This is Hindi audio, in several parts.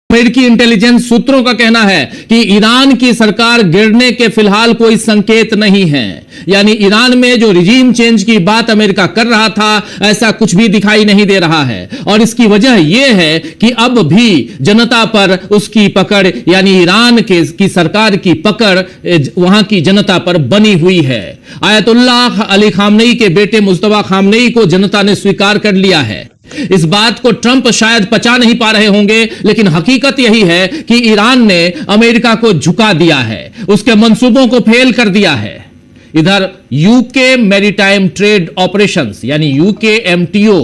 अमेरिकी इंटेलिजेंस सूत्रों का कहना है कि ईरान की सरकार गिरने के फिलहाल कोई संकेत नहीं है। यानी ईरान में जो रिजीम चेंज की बात अमेरिका कर रहा था, ऐसा कुछ भी दिखाई नहीं दे रहा है। और इसकी वजह यह है कि अब भी जनता पर उसकी पकड़, यानी ईरान की सरकार की पकड़ वहां की जनता पर बनी हुई है। आयतुल्लाह अली खामनेई के बेटे मुस्तफा खामनेई को जनता ने स्वीकार कर लिया है। इस बात को ट्रंप शायद पचा नहीं पा रहे होंगे, लेकिन हकीकत यही है कि ईरान ने अमेरिका को झुका दिया है, उसके मंसूबों को फेल कर दिया है। इधर यूके मैरीटाइम ट्रेड ऑपरेशंस यानी यूकेएमटीओ,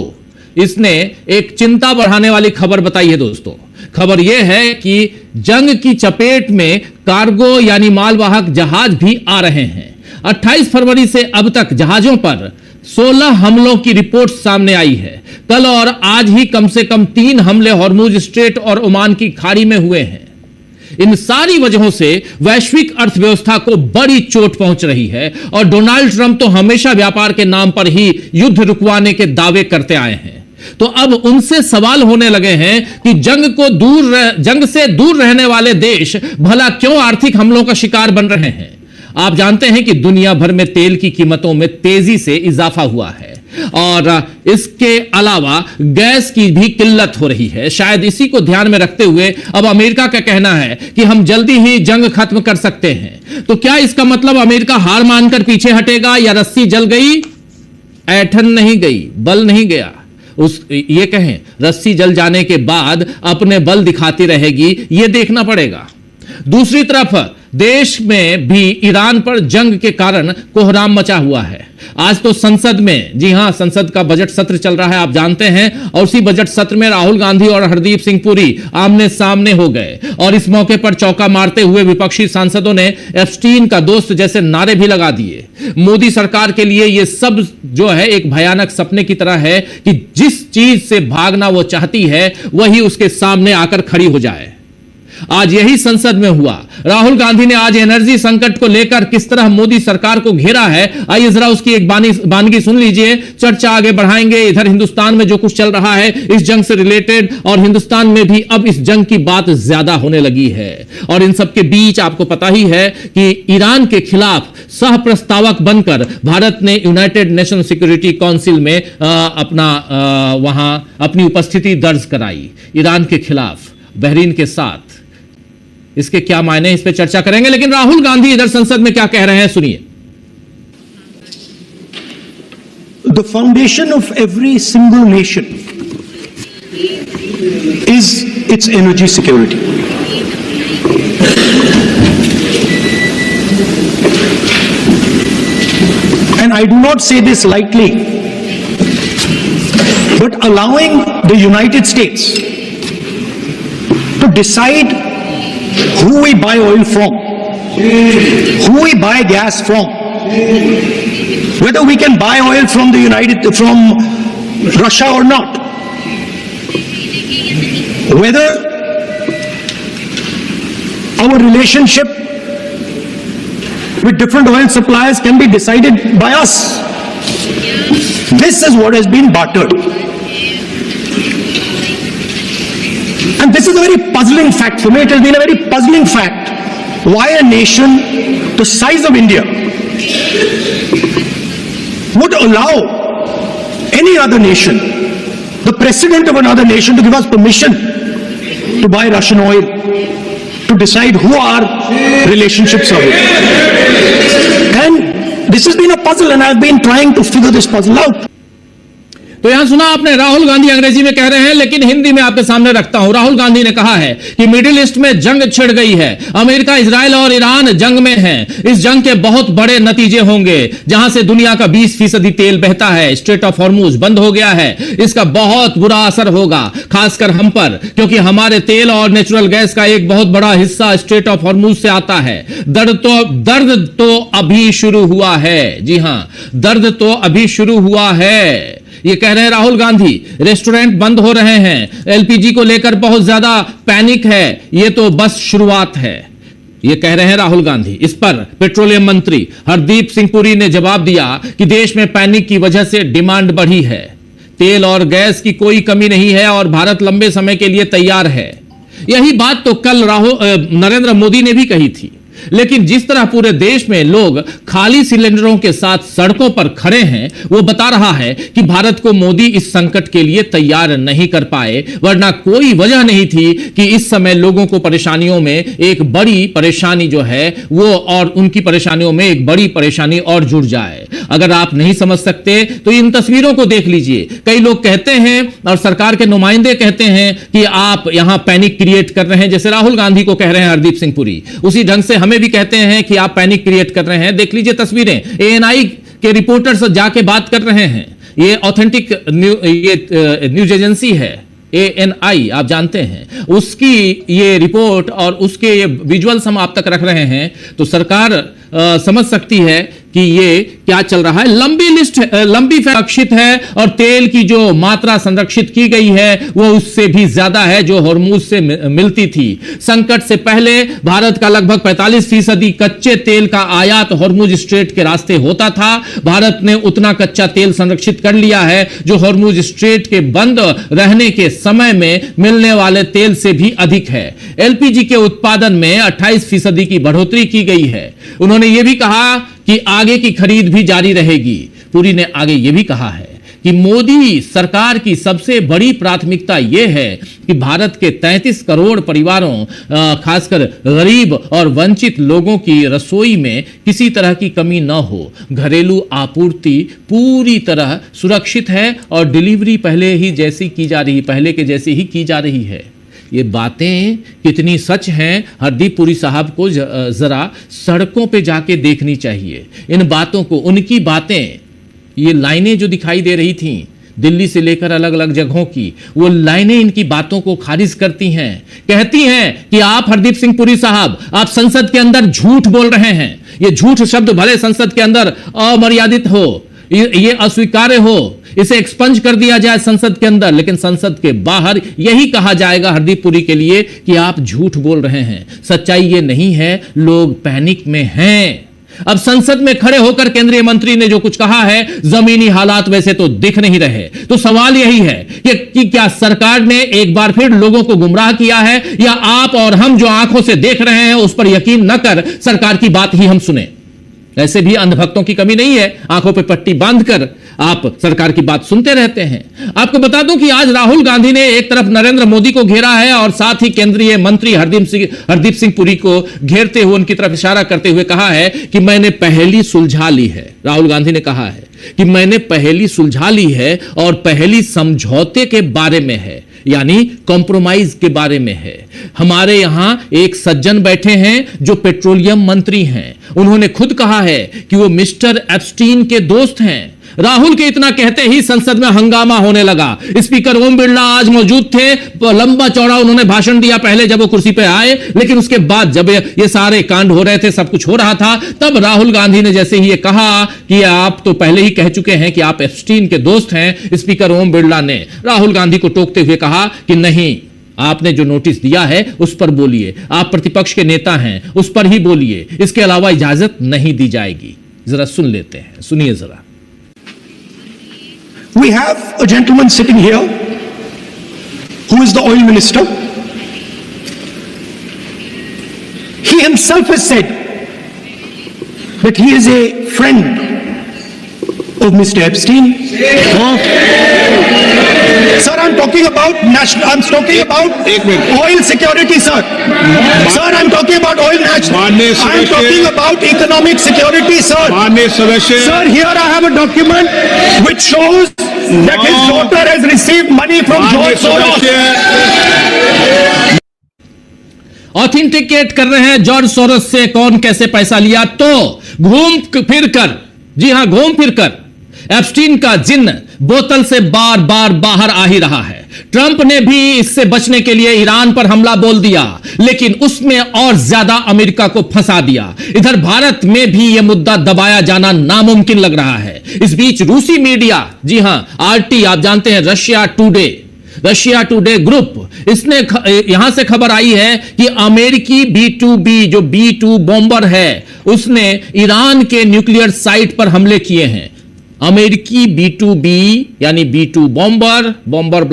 इसने एक चिंता बढ़ाने वाली खबर बताई है दोस्तों। खबर यह है कि जंग की चपेट में कार्गो यानी मालवाहक जहाज भी आ रहे हैं। 28 फरवरी से अब तक जहाजों पर 16 हमलों की रिपोर्ट सामने आई है। कल और आज ही कम से कम 3 हमले हॉर्मुज स्ट्रेट और ओमान की खाड़ी में हुए हैं। इन सारी वजहों से वैश्विक अर्थव्यवस्था को बड़ी चोट पहुंच रही है और डोनाल्ड ट्रंप तो हमेशा व्यापार के नाम पर ही युद्ध रुकवाने के दावे करते आए हैं। तो अब उनसे सवाल होने लगे हैं कि जंग से दूर रहने वाले देश भला क्यों आर्थिक हमलों का शिकार बन रहे हैं। आप जानते हैं कि दुनिया भर में तेल की कीमतों में तेजी से इजाफा हुआ है और इसके अलावा गैस की भी किल्लत हो रही है। शायद इसी को ध्यान में रखते हुए अब अमेरिका का कहना है कि हम जल्दी ही जंग खत्म कर सकते हैं। तो क्या इसका मतलब अमेरिका हार मानकर पीछे हटेगा या रस्सी जल गई, ऐठन नहीं गई, बल नहीं गया? ये कहें रस्सी जल जाने के बाद अपने बल दिखाती रहेगी, यह देखना पड़ेगा। दूसरी तरफ देश में भी ईरान पर जंग के कारण कोहराम मचा हुआ है। आज तो संसद में, जी हां, संसद का बजट सत्र चल रहा है, आप जानते हैं। और उसी बजट सत्र में राहुल गांधी और हरदीप सिंह पुरी आमने सामने हो गए और इस मौके पर चौका मारते हुए विपक्षी सांसदों ने एप्स्टीन का दोस्त जैसे नारे भी लगा दिए। मोदी सरकार के लिए यह सब जो है एक भयानक सपने की तरह है कि जिस चीज से भागना वो चाहती है वही उसके सामने आकर खड़ी हो जाए। आज यही संसद में हुआ। राहुल गांधी ने आज एनर्जी संकट को लेकर किस तरह मोदी सरकार को घेरा है, आइए जरा उसकी एक बानगी सुन लीजिए, चर्चा आगे बढ़ाएंगे। इधर हिंदुस्तान में जो कुछ चल रहा है इस जंग से रिलेटेड, और हिंदुस्तान में भी अब इस जंग की बात ज्यादा होने लगी है। और इन सब के बीच आपको पता ही है कि ईरान के खिलाफ सह प्रस्तावक बनकर भारत ने यूनाइटेड नेशन सिक्योरिटी काउंसिल में वहां अपनी उपस्थिति दर्ज कराई ईरान के खिलाफ, बहरीन के साथ। इसके क्या मायने, इस पे चर्चा करेंगे। लेकिन राहुल गांधी इधर संसद में क्या कह रहे हैं, सुनिए। The foundation of every single nation is its energy security. And I do not say this lightly, but allowing the United States to decide who we buy oil from, who we buy gas from, whether we can buy oil from Russia or not, whether our relationship with different oil suppliers can be decided by us. This is what has been bartered. And this is a very puzzling fact for me. It has been a very puzzling fact why a nation the size of India would allow any other nation, the president of another nation, to give us permission to buy Russian oil, to decide who our relationships are with. And this has been a puzzle, and I've been trying to figure this puzzle out. तो यहां सुना आपने, राहुल गांधी अंग्रेजी में कह रहे हैं, लेकिन हिंदी में आपके सामने रखता हूं। राहुल गांधी ने कहा है कि मिडिल ईस्ट में जंग छिड़ गई है, अमेरिका, इजराइल और ईरान जंग में हैं। इस जंग के बहुत बड़े नतीजे होंगे, जहां से दुनिया का 20% तेल बहता है। स्ट्रेट ऑफ हॉर्मुज बंद हो गया है, इसका बहुत बुरा असर होगा, खासकर हम पर, क्योंकि हमारे तेल और नेचुरल गैस का एक बहुत बड़ा हिस्सा स्ट्रेट ऑफ हॉर्मुज से आता है। दर्द तो अभी शुरू हुआ है। जी हां, दर्द तो अभी शुरू हुआ है, ये कह रहे हैं राहुल गांधी। रेस्टोरेंट बंद हो रहे हैं, एलपीजी को लेकर बहुत ज्यादा पैनिक है, ये तो बस शुरुआत है, ये कह रहे हैं राहुल गांधी। इस पर पेट्रोलियम मंत्री हरदीप सिंह पुरी ने जवाब दिया कि देश में पैनिक की वजह से डिमांड बढ़ी है, तेल और गैस की कोई कमी नहीं है और भारत लंबे समय के लिए तैयार है। यही बात तो कल नरेंद्र मोदी ने भी कही थी। लेकिन जिस तरह पूरे देश में लोग खाली सिलेंडरों के साथ सड़कों पर खड़े हैं, वो बता रहा है कि भारत को मोदी इस संकट के लिए तैयार नहीं कर पाए, वरना कोई वजह नहीं थी कि इस समय लोगों को परेशानियों में एक बड़ी परेशानी जो है वो, और उनकी परेशानियों में एक बड़ी परेशानी और जुड़ जाए। अगर आप नहीं समझ सकते तो इन तस्वीरों को देख लीजिए। कई लोग कहते हैं और सरकार के नुमाइंदे कहते हैं कि आप यहां पैनिक क्रिएट कर रहे हैं, जैसे राहुल गांधी को कह रहे हैं हरदीप सिंह पुरी, उसी ढंग से हमें भी कहते हैं कि आप पैनिक क्रिएट कर रहे हैं। देख लीजिए तस्वीरें, एएनआई के रिपोर्टर्स जाके बात कर रहे हैं। ये ऑथेंटिक न्यूज एजेंसी है एएनआई, आप जानते हैं, उसकी ये रिपोर्ट और उसके ये विजुअल्स हम आप तक रख रहे हैं। तो सरकार समझ सकती है कि ये क्या चल रहा है। लंबी लिस्ट, लंबी संरक्षित है और तेल की जो मात्रा संरक्षित की गई है वो उससे भी ज्यादा है जो हॉर्मूज से मिलती थी। संकट से पहले भारत का लगभग 45% कच्चे तेल का आयात हॉर्मूज स्ट्रेट के रास्ते होता था। भारत ने उतना कच्चा तेल संरक्षित कर लिया है जो हॉर्मूज स्ट्रेट के बंद रहने के समय में मिलने वाले तेल से भी अधिक है। एलपीजी के उत्पादन में 28% की बढ़ोतरी की गई है। उन्होंने यह भी कहा कि आगे की खरीद भी जारी रहेगी। पुरी ने आगे यह भी कहा है कि मोदी सरकार की सबसे बड़ी प्राथमिकता यह है कि भारत के 33 करोड़ परिवारों, खासकर गरीब और वंचित लोगों की रसोई में किसी तरह की कमी न हो। घरेलू आपूर्ति पूरी तरह सुरक्षित है और डिलीवरी पहले के जैसी ही की जा रही है। ये बातें कितनी सच हैं, हरदीप पुरी साहब को जरा सड़कों पे जाके देखनी चाहिए। इन बातों को, उनकी बातें, ये लाइनें जो दिखाई दे रही थीं दिल्ली से लेकर अलग अलग जगहों की, वो लाइनें इनकी बातों को खारिज करती हैं। कहती हैं कि आप हरदीप सिंह पुरी साहब, आप संसद के अंदर झूठ बोल रहे हैं। ये झूठ शब्द भले संसद के अंदर अमर्यादित हो, ये अस्वीकार्य हो, इसे एक्सपंज कर दिया जाए संसद के अंदर, लेकिन संसद के बाहर यही कहा जाएगा हरदीप पुरी के लिए कि आप झूठ बोल रहे हैं। सच्चाई ये नहीं है, लोग पैनिक में हैं। अब संसद में खड़े होकर केंद्रीय मंत्री ने जो कुछ कहा है, जमीनी हालात वैसे तो दिख नहीं रहे। तो सवाल यही है कि क्या सरकार ने एक बार फिर लोगों को गुमराह किया है, या आप और हम जो आंखों से देख रहे हैं उस पर यकीन न कर सरकार की बात ही हम सुने। ऐसे भी अंधभक्तों की कमी नहीं है, आंखों पे पट्टी बांधकर आप सरकार की बात सुनते रहते हैं। आपको बता दूं कि आज राहुल गांधी ने एक तरफ नरेंद्र मोदी को घेरा है और साथ ही केंद्रीय मंत्री हरदीप सिंह पुरी को घेरते हुए उनकी तरफ इशारा करते हुए कहा है कि मैंने पहेली सुलझा ली है। राहुल गांधी ने कहा है कि मैंने पहेली सुलझा ली है और पहेली समझौते के बारे में है, यानी कॉम्प्रोमाइज के बारे में है। हमारे यहां एक सज्जन बैठे हैं जो पेट्रोलियम मंत्री हैं। उन्होंने खुद कहा है कि वो मिस्टर एप्स्टीन के दोस्त हैं। राहुल के इतना कहते ही संसद में हंगामा होने लगा। स्पीकर ओम बिरला आज मौजूद थे, लंबा चौड़ा उन्होंने भाषण दिया पहले जब वो कुर्सी पे आए, लेकिन उसके बाद जब ये सारे कांड हो रहे थे, सब कुछ हो रहा था, तब राहुल गांधी ने जैसे ही ये कहा कि आप तो पहले ही कह चुके हैं कि आप एप्स्टीन के दोस्त हैं, स्पीकर ओम बिरला ने राहुल गांधी को टोकते हुए कहा कि नहीं, आपने जो नोटिस दिया है उस पर बोलिए, आप प्रतिपक्ष के नेता हैं, उस पर ही बोलिए, इसके अलावा इजाजत नहीं दी जाएगी। जरा सुन लेते हैं, सुनिए जरा। We have a gentleman sitting here who is the oil minister. He himself has said that he is a friend of Mr. Epstein. Sir, I'm talking about oil security, sir. Sir, I'm talking about oil national. I'm talking about economic security, sir. Sir, here I have a document which shows that his daughter has received money from George Soros. Authenticate कर रहे हैं जॉर्ज सोरोस से कौन कैसे पैसा लिया। तो घूम फिर कर, जी हां, घूम फिर कर एप्स्टीन का जिन्न बोतल से बार बार बाहर आ ही रहा है। ट्रंप ने भी इससे बचने के लिए ईरान पर हमला बोल दिया, लेकिन उसमें और ज्यादा अमेरिका को फंसा दिया। इधर भारत में भी यह मुद्दा दबाया जाना नामुमकिन लग रहा है। इस बीच रूसी मीडिया, जी हां, आरटी, आप जानते हैं, रशिया टुडे ग्रुप, इसने यहां से खबर आई है कि अमेरिकी B-2B जो B-2 बॉम्बर है, उसने ईरान के न्यूक्लियर साइट पर हमले किए हैं। अमेरिकी B2B यानी B2 बॉम्बर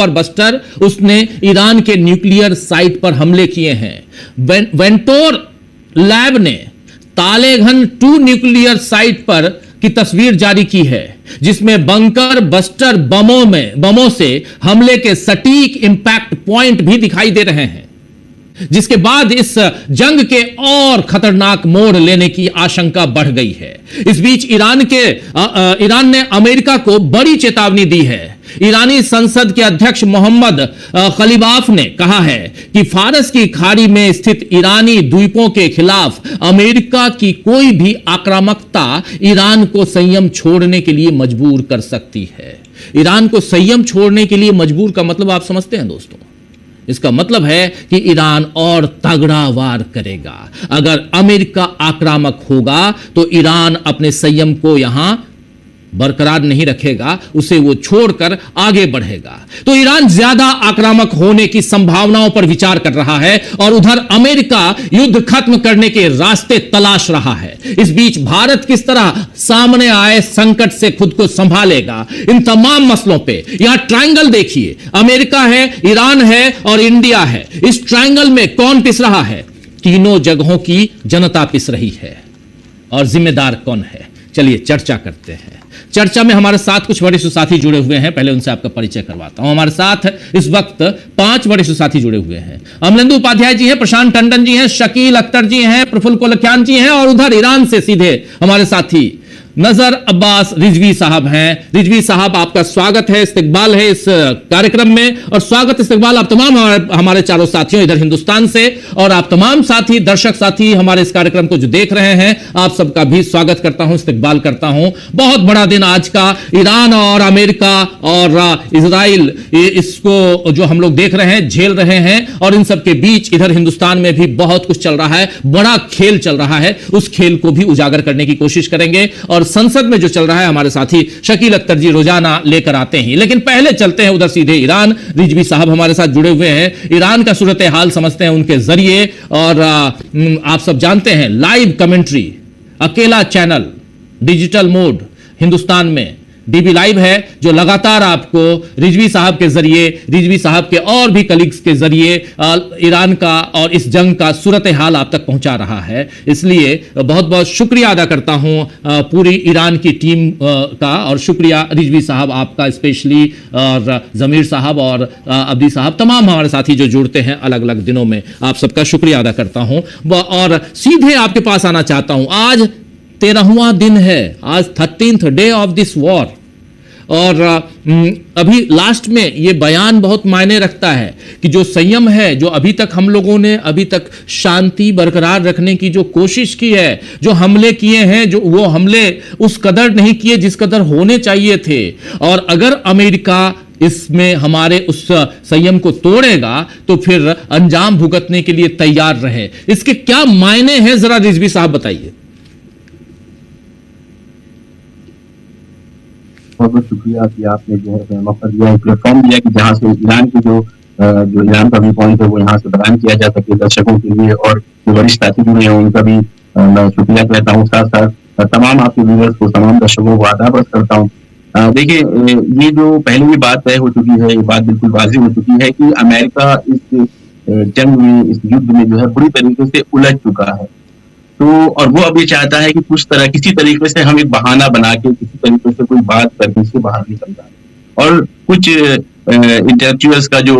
बस्टर उसने ईरान के न्यूक्लियर साइट पर हमले किए हैं। वेंटोर लैब ने तालेगन 2 न्यूक्लियर साइट पर की तस्वीर जारी की है, जिसमें बंकर बस्टर बमों से हमले के सटीक इंपैक्ट पॉइंट भी दिखाई दे रहे हैं, जिसके बाद इस जंग के और खतरनाक मोड़ लेने की आशंका बढ़ गई है। इस बीच ईरान ने अमेरिका को बड़ी चेतावनी दी है। ईरानी संसद के अध्यक्ष मोहम्मद खलीबाफ ने कहा है कि फारस की खाड़ी में स्थित ईरानी द्वीपों के खिलाफ अमेरिका की कोई भी आक्रामकता ईरान को संयम छोड़ने के लिए मजबूर कर सकती है। ईरान को संयम छोड़ने के लिए मजबूर का मतलब आप समझते हैं दोस्तों? इसका मतलब है कि ईरान और तगड़ा वार करेगा। अगर अमेरिका आक्रामक होगा तो ईरान अपने संयम को यहां बरकरार नहीं रखेगा, उसे वो छोड़कर आगे बढ़ेगा। तो ईरान ज्यादा आक्रामक होने की संभावनाओं पर विचार कर रहा है और उधर अमेरिका युद्ध खत्म करने के रास्ते तलाश रहा है। इस बीच भारत किस तरह सामने आए संकट से खुद को संभालेगा, इन तमाम मसलों पे यहां ट्रायंगल देखिए, अमेरिका है, ईरान है और इंडिया है। इस ट्रायंगल में कौन पिस रहा है? तीनों जगहों की जनता पिस रही है। और जिम्मेदार कौन है? चलिए चर्चा करते हैं। चर्चा में हमारे साथ कुछ वरिष्ठ साथी जुड़े हुए हैं, पहले उनसे आपका परिचय करवाता हूं। हमारे साथ इस वक्त 5 वरिष्ठ साथी जुड़े हुए हैं। अमलेंदु उपाध्याय जी हैं, प्रशांत टंडन जी हैं, शकील अख्तर जी हैं, प्रफुल्ल कोलखियान जी हैं और उधर ईरान से सीधे हमारे साथी नजर अब्बास रिजवी साहब हैं। रिजवी साहब, आपका स्वागत है, इस्तकबाल है इस कार्यक्रम में। और स्वागत इस्तकबाल आप तमाम हमारे चारों साथियों इधर हिंदुस्तान से, और आप तमाम साथी दर्शक साथी हमारे इस कार्यक्रम को जो देख रहे हैं, आप सबका भी स्वागत करता हूं, इस्तकबाल करता हूं। बहुत बड़ा दिन आज का, ईरान और अमेरिका और इजराइल इसको जो हम लोग देख रहे हैं, झेल रहे हैं, और इन सबके बीच इधर हिंदुस्तान में भी बहुत कुछ चल रहा है, बड़ा खेल चल रहा है। उस खेल को भी उजागर करने की कोशिश करेंगे और संसद में जो चल रहा है हमारे साथी शकील अख्तर जी रोजाना लेकर आते हैं। लेकिन पहले चलते हैं उधर सीधे ईरान। रिजवी साहब हमारे साथ जुड़े हुए हैं, ईरान का सूरत हाल समझते हैं उनके जरिए। और आप सब जानते हैं लाइव कमेंट्री, अकेला चैनल, डिजिटल मोड हिंदुस्तान में डीबी लाइव है, जो लगातार आपको रिजवी साहब के जरिए, रिजवी साहब के और भी कलीग्स के जरिए ईरान का और इस जंग का सूरत हाल आप तक पहुंचा रहा है। इसलिए बहुत बहुत शुक्रिया अदा करता हूं पूरी ईरान की टीम का, और शुक्रिया रिजवी साहब आपका स्पेशली, और जमीर साहब और अब्दी साहब, तमाम हमारे साथी जो जुड़ते हैं अलग अलग दिनों में, आप सबका शुक्रिया अदा करता हूं। और सीधे आपके पास आना चाहता हूं। आज 13वां दिन है, आज 13th day of this war. और अभी लास्ट में ये बयान बहुत मायने रखता है कि जो संयम है, जो अभी तक हम लोगों ने अभी तक शांति बरकरार रखने की जो कोशिश की है, जो हमले किए हैं, जो वो हमले उस कदर नहीं किए जिस कदर होने चाहिए थे। और अगर अमेरिका इसमें हमारे उस संयम को तोड़ेगा तो फिर अंजाम भुगतने के लिए तैयार रहे। इसके क्या मायने हैं, जरा रिजवी साहब बताइए। बहुत बहुत शुक्रिया कि आपने जो है मौका दिया, एक प्लेटफॉर्म दिया कि जहाँ से ईरान के जो ईरान का भी पॉइंट है वो यहाँ से बयान किया जा सके दर्शकों के लिए। और जो वरिष्ठ साथी जुड़े हैं उनका भी मैं शुक्रिया कहता हूँ। साथ साथ तमाम आपके व्यूअर्स को, तमाम दर्शकों को आदाब अर्ज करता हूँ। देखिए, ये जो पहले भी बात तय हो चुकी है, ये बात बिल्कुल वाज़ेह हो चुकी है कि अमेरिका इस जंग में, इस युद्ध में जो है बुरी तरीके से उलझ चुका है। तो और वो अब ये चाहता है कि किसी तरीके से हम एक बहाना बना के, किसी तरीके से कोई बात करके इससे बाहर निकल जाए। और कुछ इंटेलेक्चुअल्स का जो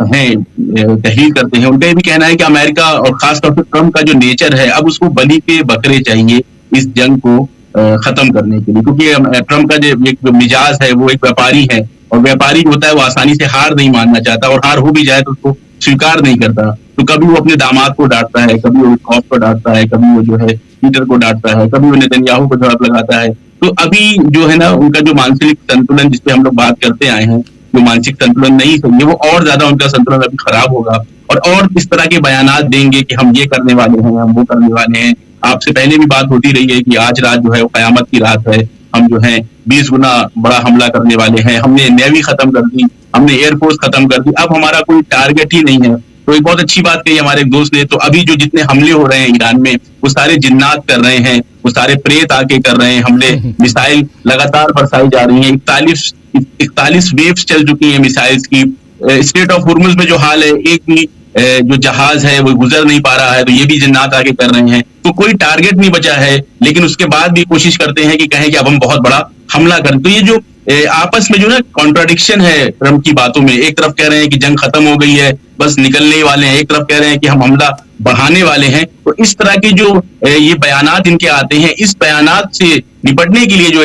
है तहलील करते हैं, उनका ये भी कहना है कि अमेरिका और खासतौर पर ट्रम्प का जो नेचर है, अब उसको बलि के बकरे चाहिए इस जंग को खत्म करने के लिए। क्योंकि ट्रम्प का जो मिजाज है वो एक व्यापारी है, और व्यापारी होता है वो आसानी से हार नहीं मानना चाहता, और हार हो भी जाए तो उसको स्वीकार नहीं करता। तो कभी वो अपने दामाद को डांटता है, कभी वो कॉफ को डांटता है, कभी वो जो है पीटर को डांटता है, कभी वो नेतन्याहू को जवाब लगाता है। तो अभी जो है ना, उनका जो मानसिक संतुलन जिस पे हम लोग बात करते आए हैं, जो मानसिक संतुलन नहीं सही है, वो और ज्यादा उनका संतुलन अभी खराब होगा। और इस तरह के बयानात देंगे कि हम ये करने वाले हैं, हम वो करने वाले हैं। आपसे पहले भी बात होती रही है कि आज रात जो है वो कयामत की रात है, हम जो है 20 गुना बड़ा हमला करने वाले हैं, हमने नेवी खत्म कर दी, हमने एयरफोर्स खत्म कर दी, अब हमारा कोई टारगेट ही नहीं है। तो एक बहुत अच्छी बात कही हमारे एक दोस्त ने, तो अभी जो जितने हमले हो रहे हैं ईरान में, वो सारे जिन्नात कर रहे हैं, वो सारे प्रेत आके कर रहे हैं हमले, मिसाइल लगातार बरसाई जा रही है, 41 वेव्स चल चुकी है मिसाइल्स की। स्ट्रेट ऑफ हुर्मुज में जो हाल है, एक भी जो जहाज है वो गुजर नहीं पा रहा है, तो ये भी जिन्नात आके कर रहे हैं। तो कोई टारगेट नहीं बचा है, लेकिन उसके बाद भी कोशिश करते हैं कि कहें कि अब हम बहुत बड़ा हमला करें। तो ये जो आपस में जो ना कॉन्ट्राडिक्शन है ट्रंप की बातों में, एक तरफ कह रहे हैं कि जंग खत्म हो गई है, बस निकलने ही वाले हैं, एक तरफ कह रहे हैं कि हम हमला बढ़ाने वाले हैं। तो इस तरह के जो ये बयानात इनके आते हैं, इस बयानात से निपटने के लिए जो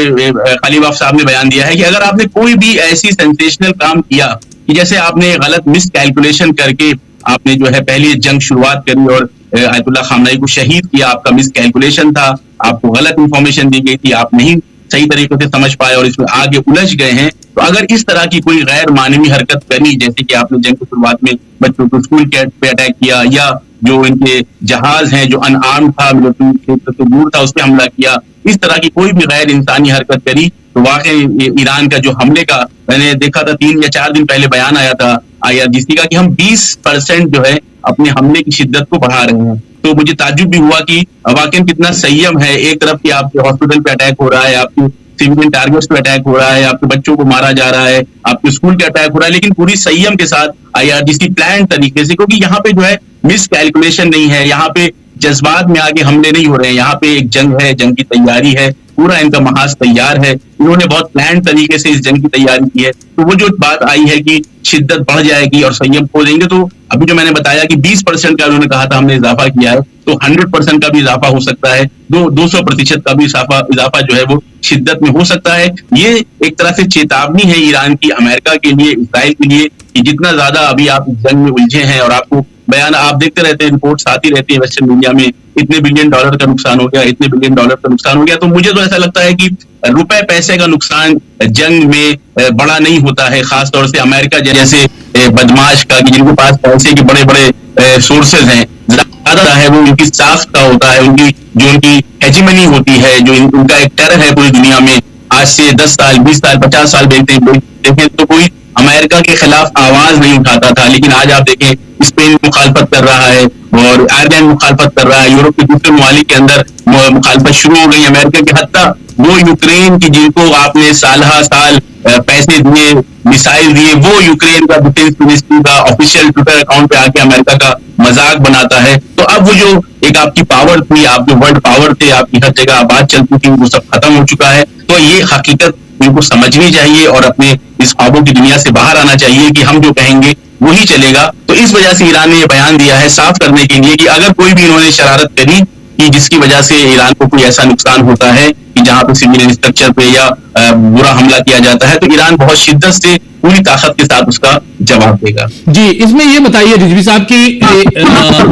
खलीबाफ साहब ने बयान दिया है कि अगर आपने कोई भी ऐसी सेंसेशनल काम किया कि जैसे आपने गलत मिस कैलकुलेशन करके आपने जो है पहली जंग शुरुआत करी और आयतुल्लाह खामनेई को शहीद किया, आपका मिस कैलकुलेशन था, आपको गलत इंफॉर्मेशन दी गई थी, आप नहीं सही तरीके से समझ पाए और इसमें आगे उलझ गए हैं। तो अगर इस तरह की कोई गैर मानवीय हरकत करी, जैसे कि आपने जंग की शुरुआत में बच्चों को स्कूल पे अटैक किया, या जो इनके जहाज हैं जो अनआर्म्ड था, मिलिट्री क्षेत्र से दूर था, उस पर हमला किया, इस तरह की कोई भी गैर इंसानी हरकत करी, तो वाकई ईरान का जो हमले का मैंने देखा था 3 या 4 दिन पहले बयान आया था IRGC का कि हम 20% जो है अपने हमले की शिद्दत को बढ़ा रहे हैं। तो मुझे ताज्जुब भी हुआ कि वाकई कितना संयम है। एक तरफ की आपके हॉस्पिटल पे अटैक हो रहा है, आपके सिविलियन टारगेट्स पे अटैक हो रहा है, आपके बच्चों को मारा जा रहा है, आपके स्कूल के अटैक हो रहा है, लेकिन पूरी संयम के साथ IRGC प्लान तरीके से, क्योंकि यहाँ पे जो है मिस कैलकुलेशन नहीं है, यहाँ पे जज्बात में आगे हमले नहीं हो रहे हैं, यहाँ पे एक जंग है, जंग की तैयारी है, पूरा इनका महाज तैयार है, इन्होंने बहुत प्लान तरीके से इस जंग की तैयारी की है। तो वो जो बात आई है कि शिद्दत बढ़ जाएगी और संयम खो देंगे, तो अभी जो मैंने बताया कि 20% का उन्होंने कहा था हमने इजाफा किया है, तो 100% का भी इजाफा हो सकता है, 200% का भी इजाफा जो है वो शिद्दत में हो सकता है। ये एक तरह से चेतावनी है ईरान की, अमेरिका के लिए, इस्राइल के लिए, कि जितना ज्यादा अभी आप इस जंग में उलझे हैं और आपको बयान आप देखते रहते हैं, रिपोर्ट्स आती रहती है वेस्टर्न मीडिया में, इतने बिलियन डॉलर का नुकसान हो गया, इतने बिलियन डॉलर का नुकसान हो गया। तो मुझे तो ऐसा लगता है कि रुपए पैसे का नुकसान जंग में बड़ा नहीं होता है, खासतौर से अमेरिका जैसे बदमाश का, कि जिनके पास पैसे के बड़े बड़े सोर्सेज हैं, ज्यादा है वो उनकी साख का होता है, उनकी हेजिमनी होती है, जो उनका एक टेरर है पूरी दुनिया में। आज से 10 साल 20 साल 50 साल देखें तो कोई अमेरिका के खिलाफ आवाज नहीं उठाता था, लेकिन आज आप देखें स्पेन मुखालफत कर रहा है और आयरलैंड मुखालफत कर रहा है, यूरोप के दूसरे ममालिक के अंदर मुखालफत शुरू हो गई, अमेरिका के हत्ता वो यूक्रेन की जिनको आपने साल पैसे दिए, मिसाइल दिए, वो यूक्रेन का डिफेंस मिनिस्ट्री का ऑफिशियल ट्विटर अकाउंट पे आके अमेरिका का मजाक बनाता है। तो अब वो जो एक आपकी पावर थी, आप जो वर्ल्ड पावर थे, आपकी हर जगह आबाद चलती थी, वो सब खत्म हो चुका है। तो ये हकीकत इनको समझनी चाहिए और अपने इस ख्वाबों की दुनिया से बाहर आना चाहिए कि हम जो कहेंगे वही चलेगा। तो इस वजह से ईरान ने यह बयान दिया है साफ करने के लिए कि अगर कोई भी इन्होंने शरारत करी कि जिसकी वजह से ईरान को कोई ऐसा नुकसान होता है कि जहां पे सिविलियन स्ट्रक्चर पे या बुरा हमला किया जाता है, तो ईरान बहुत शिद्दत से पूरी ताकत के साथ उसका जवाब देगा। जी, इसमें ये बताइए रिजवी साहब की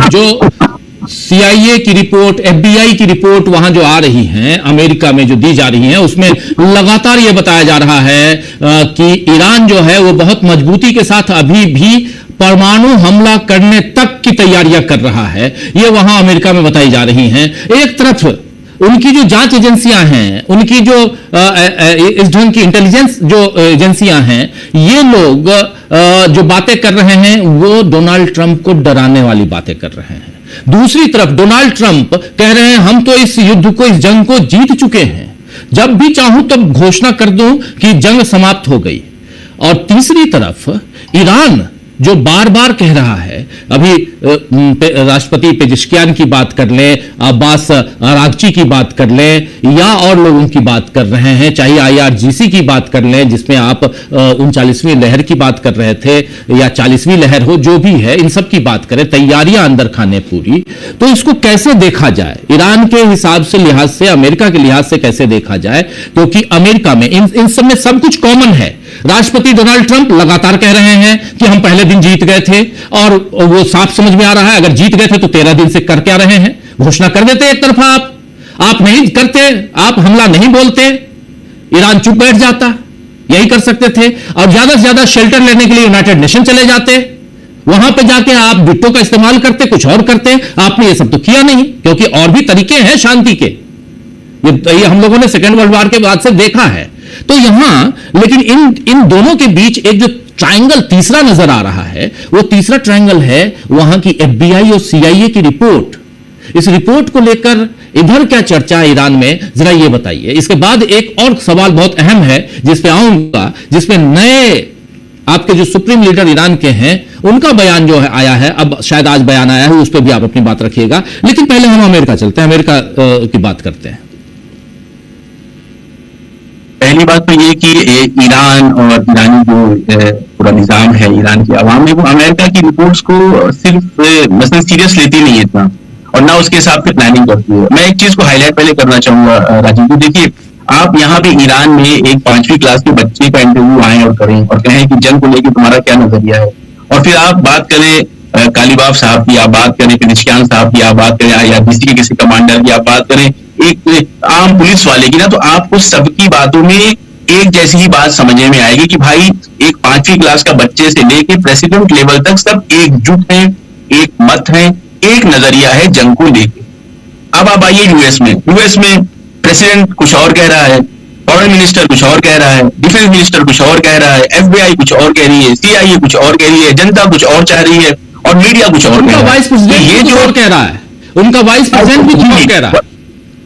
जो CIA की रिपोर्ट, FBI की रिपोर्ट वहां जो आ रही हैं अमेरिका में जो दी जा रही हैं, उसमें लगातार ये बताया जा रहा है कि ईरान जो है वो बहुत मजबूती के साथ अभी भी परमाणु हमला करने तक की तैयारियां कर रहा है। ये वहां अमेरिका में बताई जा रही हैं। एक तरफ उनकी जो जांच एजेंसियां हैं, उनकी जो इस ढंग की इंटेलिजेंस जो एजेंसियां हैं, ये लोग जो बातें कर रहे हैं वो डोनाल्ड ट्रंप को डराने वाली बातें कर रहे हैं। दूसरी तरफ डोनाल्ड ट्रंप कह रहे हैं हम तो इस युद्ध को, इस जंग को जीत चुके हैं, जब भी चाहूं तब घोषणा कर दूं कि जंग समाप्त हो गई। और तीसरी तरफ ईरान जो बार बार कह रहा है, अभी राष्ट्रपति पेजेश्कियान की बात कर लें, अब्बास अरागची की बात कर लें, या और लोगों की बात कर रहे हैं, चाहे IRGC की बात कर लें जिसमें आप 39वीं लहर की बात कर रहे थे, या 40वीं लहर हो, जो भी है, इन सब की बात करें, तैयारियां अंदर खाने पूरी। तो इसको कैसे देखा जाए ईरान के हिसाब से, लिहाज से, अमेरिका के लिहाज से कैसे देखा जाए? क्योंकि अमेरिका में इन सब में सब कुछ कॉमन है। राष्ट्रपति डोनाल्ड ट्रंप लगातार कह रहे हैं कि हम पहले दिन जीत गए थे, और वो साफ समझ में आ रहा है अगर जीत गए थे तो 13 दिन से कर क्या रहे हैं? घोषणा कर देते एक तरफा, आप नहीं करते, आप हमला नहीं बोलते, ईरान चुप बैठ जाता, यही कर सकते थे। और ज्यादा से ज्यादा शेल्टर लेने के लिए यूनाइटेड नेशन चले जाते, वहां पे जाके आप बिट्टो का इस्तेमाल करते, कुछ और करते। आपने ये सब तो किया नहीं, क्योंकि और भी तरीके हैं शांति के, ये हम लोगों ने सेकेंड वर्ल्ड वॉर के बाद से देखा है। तो यहां लेकिन इन दोनों के बीच एक जो ट्रायंगल तीसरा नजर आ रहा है, वो तीसरा ट्रायंगल है वहां की FBI और CIA की रिपोर्ट। इस रिपोर्ट को लेकर इधर क्या चर्चा है ईरान में, जरा ये बताइए। इसके बाद एक और सवाल बहुत अहम है जिस पे आऊंगा, जिसपे नए आपके जो सुप्रीम लीडर ईरान के हैं उनका बयान जो है आया है, अब शायद आज बयान आया है, उस पर भी आप अपनी बात रखिएगा। लेकिन पहले हम अमेरिका चलते हैं, अमेरिका की बात करते हैं। पहली बात तो ये कि ईरान और ईरानी जो पूरा निजाम है, ईरान की आवाम है, वो अमेरिका की रिपोर्ट्स को सिर्फ मसलन सीरियस लेती नहीं है इतना, और ना उसके हिसाब से प्लानिंग करती है। मैं एक चीज को हाईलाइट पहले करना चाहूंगा राजीव जी, देखिए आप यहाँ पे ईरान में एक 5वीं क्लास के बच्चे का इंटरव्यू आए और करें और कहें कि जंग को लेकर तुम्हारा क्या नजरिया है, और फिर आप बात करें कालीबाफ साहब की, आप बात करें पेजेश्कियान साहब की, आप बात करें IRGC के किसी कमांडर की, आप बात करें एक आम पुलिस वाले की, ना तो आपको सबकी बातों में एक जैसी ही बात समझ में आएगी कि भाई एक 5वीं क्लास का बच्चे से लेके प्रेसिडेंट लेवल तक सब एकजुट हैं, एक मत है, एक नजरिया है जंग को लेके। अब आप आइए यूएस में प्रेसिडेंट कुछ और कह रहा है, फॉरेन मिनिस्टर कुछ और कह रहा है, डिफेंस मिनिस्टर कुछ और कह रहा है, FBI कुछ और कह रही है, CIA कुछ और कह रही है, जनता कुछ और चाह रही है, और मीडिया कुछ और कह रहा है। वाइस प्रेसिडेंट ये जो और कह रहा है, उनका वाइस प्रेसिडेंट भी कुछ और कह रहा है।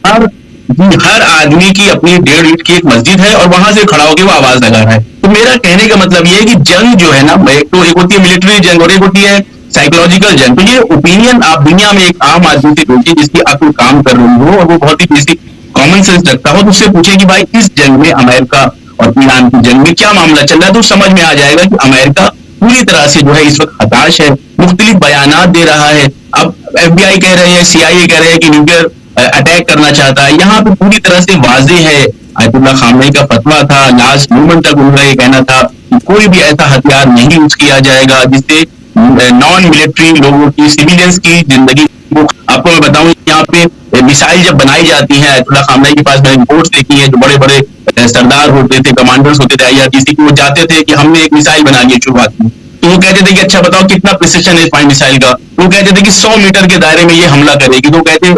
हर आदमी की अपनी 1.5 ईंट की एक मस्जिद है और वहां से खड़ा होकर वो आवाज लगा रहा है। तो मेरा कहने का मतलब ये है कि जंग जो है ना, एक होती है मिलिट्री जंग और एक होती है साइकोलॉजिकल जंग। तो ये ओपिनियन आप दुनिया में एक आम आदमी से पूछिए जिसकी अक्ल काम कर रही हो और वो बहुत ही बेसिक कॉमन सेंस रखता हो, तो उससे पूछे कि भाई इस जंग में अमेरिका और ईरान की जंग में क्या मामला चल रहा है, तो समझ में आ जाएगा कि अमेरिका पूरी तरह से जो है इस वक्त हताश है, मुख्तलिफ बयानात दे रहा है। अब FBI कह रहे हैं, CIA कह रहे हैं कि न्यूक्लियर अटैक करना चाहता है। यहाँ पे पूरी तरह से वाजे है, आयतुल्ला खामनेई का फतवा था, लास्ट मोमेंट तक उनका ये कहना था कि कोई भी ऐसा हथियार नहीं यूज किया जाएगा जिससे नॉन मिलिट्री लोगों की, सिविलियंस की जिंदगी को। आपको मैं बताऊं, यहाँ पे मिसाइल जब बनाई जाती है, आयतुल्ला खामनेई के पास मैंने रिपोर्ट्स देखी है, जो बड़े बड़े सरदार होते थे, कमांडर्स होते थे IRGC के, वो जाते थे कि हमने एक मिसाइल बना ली शुरुआत में, तो वो कहते थे कि अच्छा बताओ कितना प्रिसिशन है इस मिसाइल का, तो वो कहते थे कि 100 मीटर के दायरे में ये हमला करेगी। तो कहते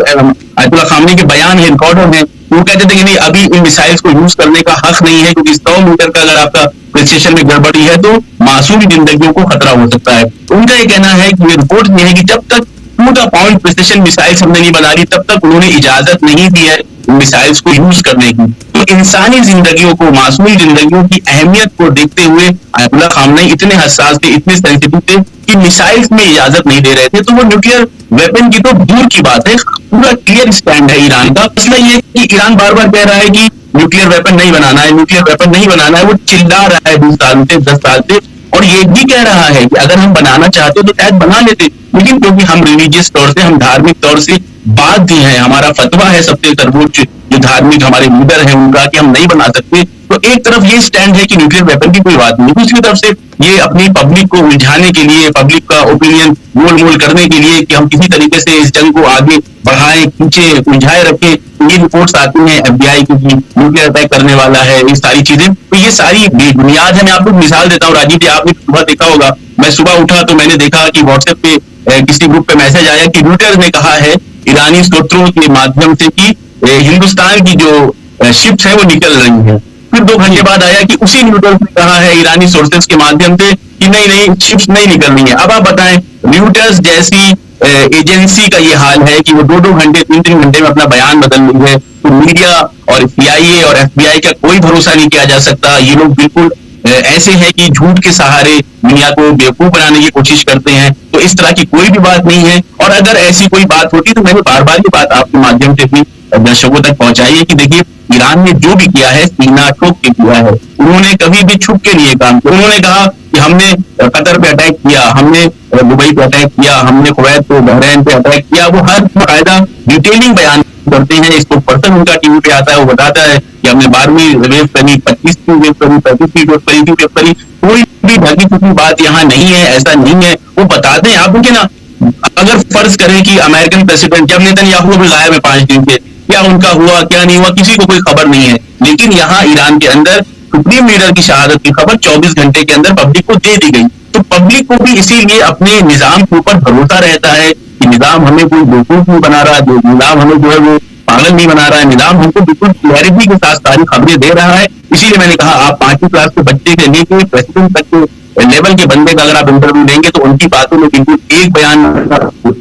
आयतुल्ला खामनेई के बयान है, रिकॉर्डर है, वो कहते थे कि नहीं अभी इन मिसाइल्स को यूज करने का हक नहीं है, क्योंकि 100 मीटर का अगर आपका प्रिसिशन में गड़बड़ी है तो मासूम जिंदगियों को खतरा हो सकता है। उनका ये कहना है कि ये रिपोर्ट ये है कि जब तक 2 द पाउंड प्रिसिशन मिसाइल्स हमने नहीं बना ली, तब तक उन्होंने इजाजत नहीं दी है मिसाइल्स को यूज करने की। तो इंसानी जिंदगियों को, मासूम जिंदगियों की अहमियत को देखते हुए आयतुल्ला खामनेई इतने हसास थे, इतने सेंसिटिव थे कि मिसाइल्स में इजाजत नहीं दे रहे थे। तो वो न्यूक्लियर वेपन की तो दूर की बात है, पूरा क्लियर स्टैंड है ईरान का। मसला ये कि ईरान बार बार कह रहा है कि न्यूक्लियर वेपन नहीं बनाना है, न्यूक्लियर वेपन नहीं बनाना है, वो चिल्ला रहा है 20 साल से, 10 साल से, और ये भी कह रहा है कि अगर हम बनाना चाहते तो शायद बना लेते, लेकिन क्योंकि हम रिलीजियस तौर से, हम धार्मिक तौर से बाध्य हैं, हमारा फतवा है सबसे सर्वोच्च जो धार्मिक हमारे लीडर हैं उनका कि हम नहीं बना सकते। तो एक तरफ ये स्टैंड है कि न्यूक्लियर वेपन की कोई बात नहीं, दूसरी तरफ से ये अपनी पब्लिक को उलझाने के लिए, पब्लिक का ओपिनियन गोल मोल करने के लिए कि हम किसी तरीके से इस जंग को आगे बढ़ाएं, खींचे, उलझाए रखें, ये रिपोर्ट्स आती हैं FBI की न्यूक्लियर अटैक करने वाला है, ये सारी चीजें, तो ये सारी बुनियाद है। मैं आपको मिसाल देता हूँ राजीव जी, आपने सुबह देखा होगा, मैं सुबह उठा तो मैंने देखा कि व्हाट्सएप पे किसी ग्रुप पे मैसेज आया कि रॉयटर्स ने कहा है ईरानी सूत्रों के माध्यम से कि हिंदुस्तान की जो शिप्स है वो निकल रही है। फिर 2 घंटे बाद आया कि उसी रॉयटर्स ने कहा है ईरानी सोर्सेस के माध्यम से कि नहीं शिप्स नहीं निकल रही है। अब आप बताएं, रॉयटर्स जैसी एजेंसी का ये हाल है कि वो 2-2 घंटे, 3-3 घंटे में अपना बयान बदल रही है, तो मीडिया और CIA और FBI का कोई भरोसा नहीं किया जा सकता। ये लोग बिल्कुल ऐसे हैं कि झूठ के सहारे दुनिया को बेवकूफ बनाने की कोशिश करते हैं। तो इस तरह की कोई भी बात नहीं है, और अगर ऐसी कोई बात होती तो मैंने बार बार ये बात आपके माध्यम से भी दर्शकों तक पहुंचाई है कि देखिए ईरान ने जो भी किया है सीना ठोक के किया है, उन्होंने कभी भी छुप के नहीं काम किया। उन्होंने कहा कि हमने कतर पे अटैक किया, हमने दुबई पे अटैक किया, हमने कुवैत पे, बहरीन पे अटैक किया, वो हर बाकायदा डिटेलिंग बयान करते हैं। इसको पर्सन उनका टीवी पे आता है, वो बताता है कि हमने 12वीं वेव करी, 25वीं वेव करी, 35वीं वेव करी, कोई भी ढकी छुपी बात यहाँ नहीं है, ऐसा नहीं है, वो बताते हैं। आप देखिए ना, अगर फर्ज करें कि अमेरिकन प्रेसिडेंट जब नेतन्याहू भी गायब है 5 दिन से, क्या उनका हुआ क्या नहीं हुआ किसी को कोई खबर नहीं है, लेकिन यहाँ ईरान के अंदर सुप्रीम लीडर की शहादत की खबर 24 घंटे के अंदर पब्लिक को दे दी गई। तो पब्लिक को भी इसीलिए अपने निजाम के ऊपर भरोसा रहता है कि निजाम हमें कोई बेवकूफ नहीं बना रहा, जो निजाम हमें जो है वो पागल नहीं बना रहा है, निजाम हमको बिल्कुल क्लैरिटी के साथ सारी खबरें दे रहा है। इसीलिए मैंने कहा आप 5वीं क्लास के बच्चे से लेकर प्रेसिडेंट तक के लेवल के बंदे का अगर आप इंटरव्यू लेंगे तो उनकी बातों में बिल्कुल एक बयान,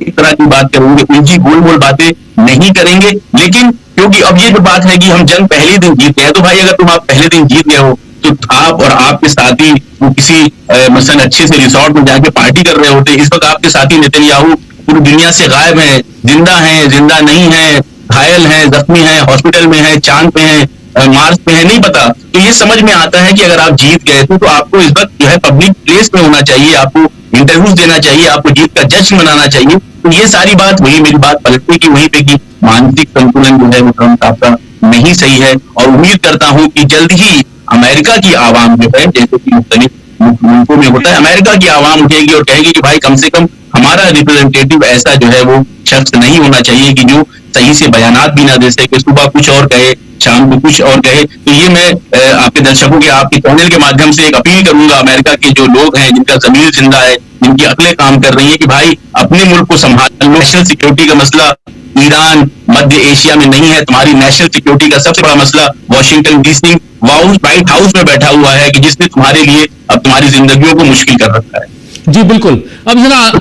एक तरह की बात करेंगे, उनकी गोल मोल बातें नहीं करेंगे। लेकिन क्योंकि अब ये जो बात है कि हम जंग पहले दिन जीत गए, तो भाई अगर तुम आप पहले दिन जीत गए हो तो आप और आपके साथी वो किसी मसलन अच्छे से रिसोर्ट में जाके पार्टी कर रहे होते। इस वक्त आपके साथी नेतन्याहू पूरी दुनिया से गायब है, जिंदा नहीं है, घायल है, जख्मी है, हॉस्पिटल में है, चांद पे है, मार्स पे है, नहीं पता। तो ये समझ में आता है कि अगर आप जीत गए तो आपको इस वक्त जो है पब्लिक प्लेस में होना चाहिए, आपको इंटरव्यूज देना चाहिए, आपको जीत का जश्न मनाना चाहिए। तो ये सारी बात वही मेरी बात पलटने की वहीं पे कि मानसिक संतुलन जो है वो ट्रंप साहब का नहीं सही है। और उम्मीद करता हूं कि जल्द ही अमेरिका की आवाम जो है, जैसे कि मुख्तलिफ मुल्कों में होता है, अमेरिका की आवाम उठेगी और कहेगी कि भाई कम से कम हमारा रिप्रेजेंटेटिव ऐसा जो है वो शख्स नहीं होना चाहिए कि जो सही से बयानात भी ना दे सके, सुबह कुछ और कहे, शाम को कुछ और कहे। तो ये मैं आपके दर्शकों के, आपके चैनल के माध्यम से एक अपील करूंगा अमेरिका के जो लोग हैं, जिनका जमीर जिंदा है, जिनकी अकलें काम कर रही है, कि भाई अपने मुल्क को संभाल लो। नेशनल सिक्योरिटी का मसला ईरान मध्य एशिया में नहीं है, तुम्हारी नेशनल सिक्योरिटी का सबसे बड़ा मसला वाशिंगटन डीसी व्हाइट हाउस में बैठा हुआ है, कि जिसने तुम्हारे लिए अब तुम्हारी जिंदगियों को मुश्किल कर रखा है। जी बिल्कुल। अब जरा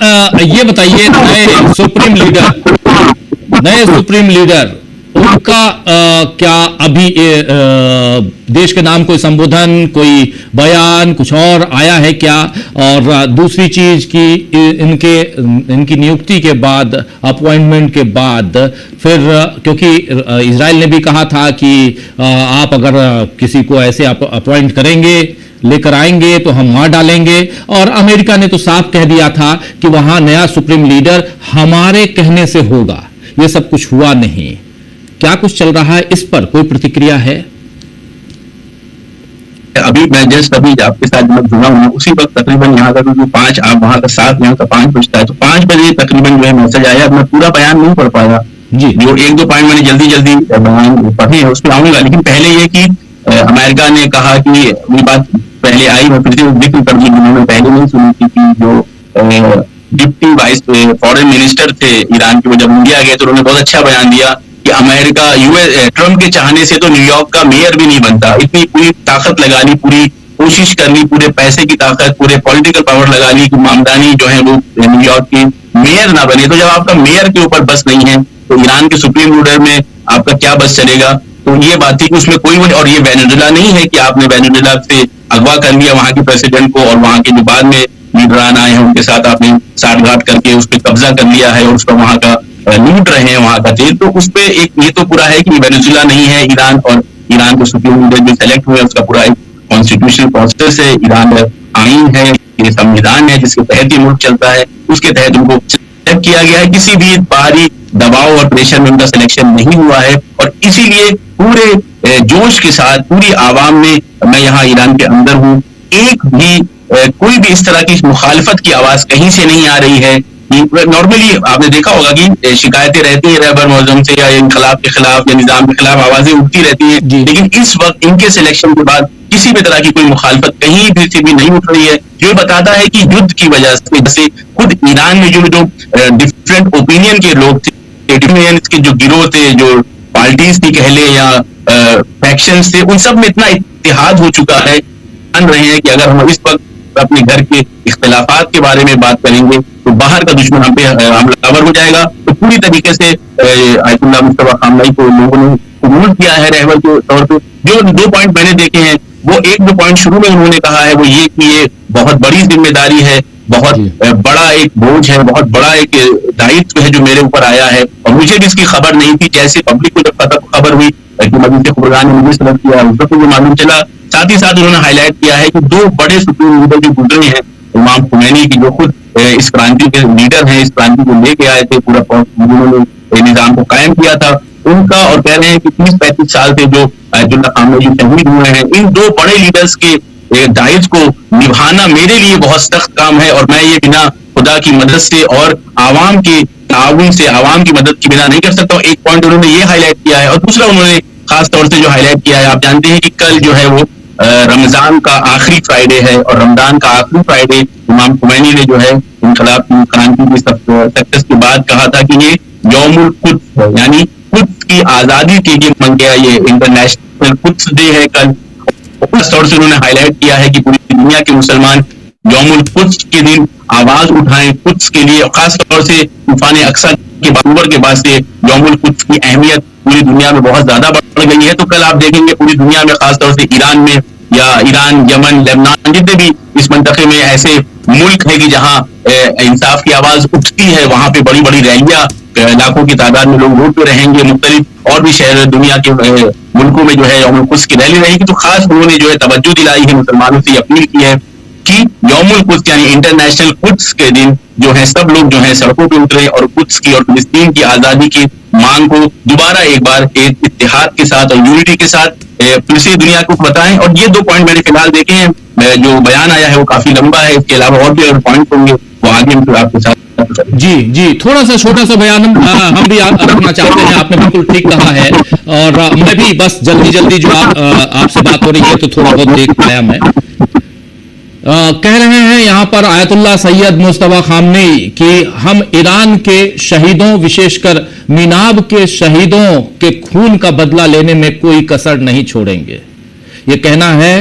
ये बताइए, नए सुप्रीम लीडर उनका क्या अभी देश के नाम कोई संबोधन, कोई बयान, कुछ और आया है क्या? और दूसरी चीज कि इनकी नियुक्ति के बाद, अपॉइंटमेंट के बाद फिर, क्योंकि इजराइल ने भी कहा था कि आप अगर किसी को ऐसे अपॉइंट करेंगे, लेकर आएंगे तो हम मार डालेंगे। और अमेरिका ने तो साफ कह दिया था कि वहां नया सुप्रीम लीडर हमारे कहने से होगा। ये सब कुछ हुआ नहीं। क्या कुछ चल रहा है, इस पर कोई प्रतिक्रिया है? अभी मैं जस्ट अभी आपके साथ जब जुड़ा हूँ, उसी वक्त तकरीबन यहाँ का जो 5, आप वहां का 7, यहाँ का 5 बजता है, तो 5 बजे तकरीबन जो है मैसेज आया। मैं पूरा बयान नहीं पढ़ पाया जी, जो 1-2 पॉइंट मैंने जल्दी बयान पढ़े हैं उस पर आऊंगा। लेकिन पहले ये कि अमेरिका ने कहा कि ये बात पहले आई, मैं फिर से जिक्र कर दी, मैंने पहले नहीं सुनी थी, कि जो डिप्टी वाइस फॉरेन मिनिस्टर थे ईरान के, वो जब इंडिया गए तो उन्होंने बहुत अच्छा बयान दिया कि अमेरिका ट्रंप के चाहने से तो न्यूयॉर्क का मेयर भी नहीं बनता। इतनी पूरी ताकत लगा ली, पूरी कोशिश कर ली, पूरे पैसे की ताकत, पूरे पॉलिटिकल पावर लगा ली कि मामदानी जो है वो न्यूयॉर्क के मेयर ना बने। तो जब आपका मेयर के ऊपर बस नहीं है तो ईरान के सुप्रीम लीडर में आपका क्या बस चलेगा? तो ये बात थी कि उसमें कोई, और ये वेनेजुला नहीं है कि आपने वेनेजुला से अगवा कर लिया वहां के प्रेसिडेंट को, और वहां के जो बाद में लीडरान आए हैं उनके साथ आपने साठगांठ करके उस पर कब्जा कर लिया है और उसका वहां का लूट रहे हैं वहां का तेल। तो उस पर एक ये तो पूरा है कि वेनेजुला नहीं है ईरान, और ईरान के सुप्रीम लीडर जो सेलेक्ट हुए उसका पूरा एक कॉन्स्टिट्यूशनल प्रोसेस है, ईरान आईन है, ये संविधान है जिसके तहत ये मुल्क चलता है, उसके तहत उनको सेलेक्ट किया गया है। किसी भी बाहरी दबाव और प्रेशर में उनका सिलेक्शन नहीं हुआ है, और इसीलिए पूरे जोश के साथ पूरी आवाम में, मैं यहाँ ईरान के अंदर हूँ, एक भी कोई भी इस तरह की मुखालफत की आवाज कहीं से नहीं आ रही है। नॉर्मली आपने देखा होगा कि शिकायतें रहती है रहबर मौजूम से, या इनकलाब के खिलाफ या निजाम के खिलाफ आवाजें उठती रहती हैं, लेकिन इस वक्त इनके सिलेक्शन के बाद किसी भी तरह की कोई मुखालफत कहीं भी से भी नहीं उठ रही है। जो बताता है कि युद्ध की वजह से खुद ईरान में जो डिफरेंट ओपिनियन के लोग थे, के जो गिरोह थे, जो पार्टीज थी कह ले, या फैक्शंस थे, उन सब में इतना इत्तेहाद हो चुका है, मान रहे हैं कि अगर हम इस वक्त अपने घर के इख्तिलाफात के बारे में बात करेंगे तो बाहर का दुश्मन हम पे हमलावर हो जाएगा। तो पूरी तरीके से आयतुल्लाह मुस्तफा खामनई को लोगों ने कबूल किया है रहबर के तौर पे। जो 2 पॉइंट मैंने देखे हैं, वो 1-2 पॉइंट शुरू में उन्होंने कहा है, वो ये कि ये बहुत बड़ी जिम्मेदारी है, बहुत बड़ा एक बोझ है, बहुत बड़ा एक दायित्व है जो मेरे ऊपर आया है, और मुझे भी इसकी खबर नहीं थी। जैसे पब्लिक को जब खबर हुई कि मजीद खबरदार ने मुझे सेलेक्ट किया, उसको तो मालूम चला। साथ ही साथ उन्होंने हाईलाइट किया है कि 2 बड़े सुप्रीम लीडर जो गुजरे हैं, इमाम खुमैनी की, जो खुद इस क्रांति के लीडर हैं, इस क्रांति को लेके आए थे, पूरा उन्होंने निजाम को कायम किया था, उनका, और कह रहे हैं कि 30-35 साल से जो आयतुल्लाह खामनई शहीद हुए हैं, इन 2 बड़े लीडर्स के दायित्व को निभाना मेरे लिए बहुत सख्त काम है, और मैं ये बिना खुदा की मदद से और आवाम के ताउन से, आवाम की मदद के बिना नहीं कर सकता हूँ। एक पॉइंट उन्होंने ये हाईलाइट किया है, और दूसरा उन्होंने खास तौर से जो हाईलाइट किया है, आप जानते हैं कि कल जो है वो रमजान का आखिरी फ्राइडे है, और रमजान का आखिरी फ्राइडे इमाम खुमैनी ने जो है इनकलाब की क्रांति की सक्सेस के बाद कहा था कि ये यौमुल कुद्स है, यानी कुद्स की आजादी के लिए मन गया, ये इंटरनेशनल कुद्स डे है कल। खास तौर से उन्होंने हाईलाइट किया है कि पूरी दुनिया के मुसलमान यौमुल कुद्स के दिन आवाज उठाएं कुद्स के लिए, और खास तौर से तूफान अक्सा के अक्टूबर के बाद से यौमुल कुद्स की अहमियत पूरी दुनिया में बहुत ज्यादा बढ़ गई है। तो कल आप देखेंगे पूरी दुनिया में, खासतौर से ईरान में या ईरान, यमन, लेबनान, जितने भी इस मंतके में ऐसे मुल्क है कि जहां इंसाफ की आवाज उठती है, वहां पे बड़ी बड़ी रैलियां, लाखों की तादाद में लोग रोड पे रहेंगे। मुख्तलिफ और भी शहर दुनिया के मुल्कों में जो है यौमुल कुद्स की रैली रहेगी। तो खास उन्होंने जो है तवज्जो दिलाई है, मुसलमानों से अपील की है कि यौमुल कुद्स यानी इंटरनेशनल कुद्स के दिन जो है सब लोग जो है सड़कों पे उतरे और कुद्स की और फिलिस्तीन की आजादी की मांग को दोबारा एक बार एक इत्तेहाद के साथ और यूनिटी के साथ पूरी दुनिया को बताएं। और ये 2 पॉइंट मैंने फिलहाल देखे हैं, जो बयान आया है वो काफी लंबा है, इसके अलावा और भी अगर पॉइंट होंगे वो आगे हम फिर आपके साथ। जी, थोड़ा सा छोटा सा बयान हम भी रखना चाहते हैं। आपने बिल्कुल ठीक कहा है, और मैं भी बस जल्दी जो आपसे बात हो रही है तो थोड़ा बहुत देख पाया मैं। कह रहे हैं यहां पर आयतुल्लाह सैयद मुस्तफा खामनेई कि हम ईरान के शहीदों, विशेषकर मिनाब के शहीदों के खून का बदला लेने में कोई कसर नहीं छोड़ेंगे। यह कहना है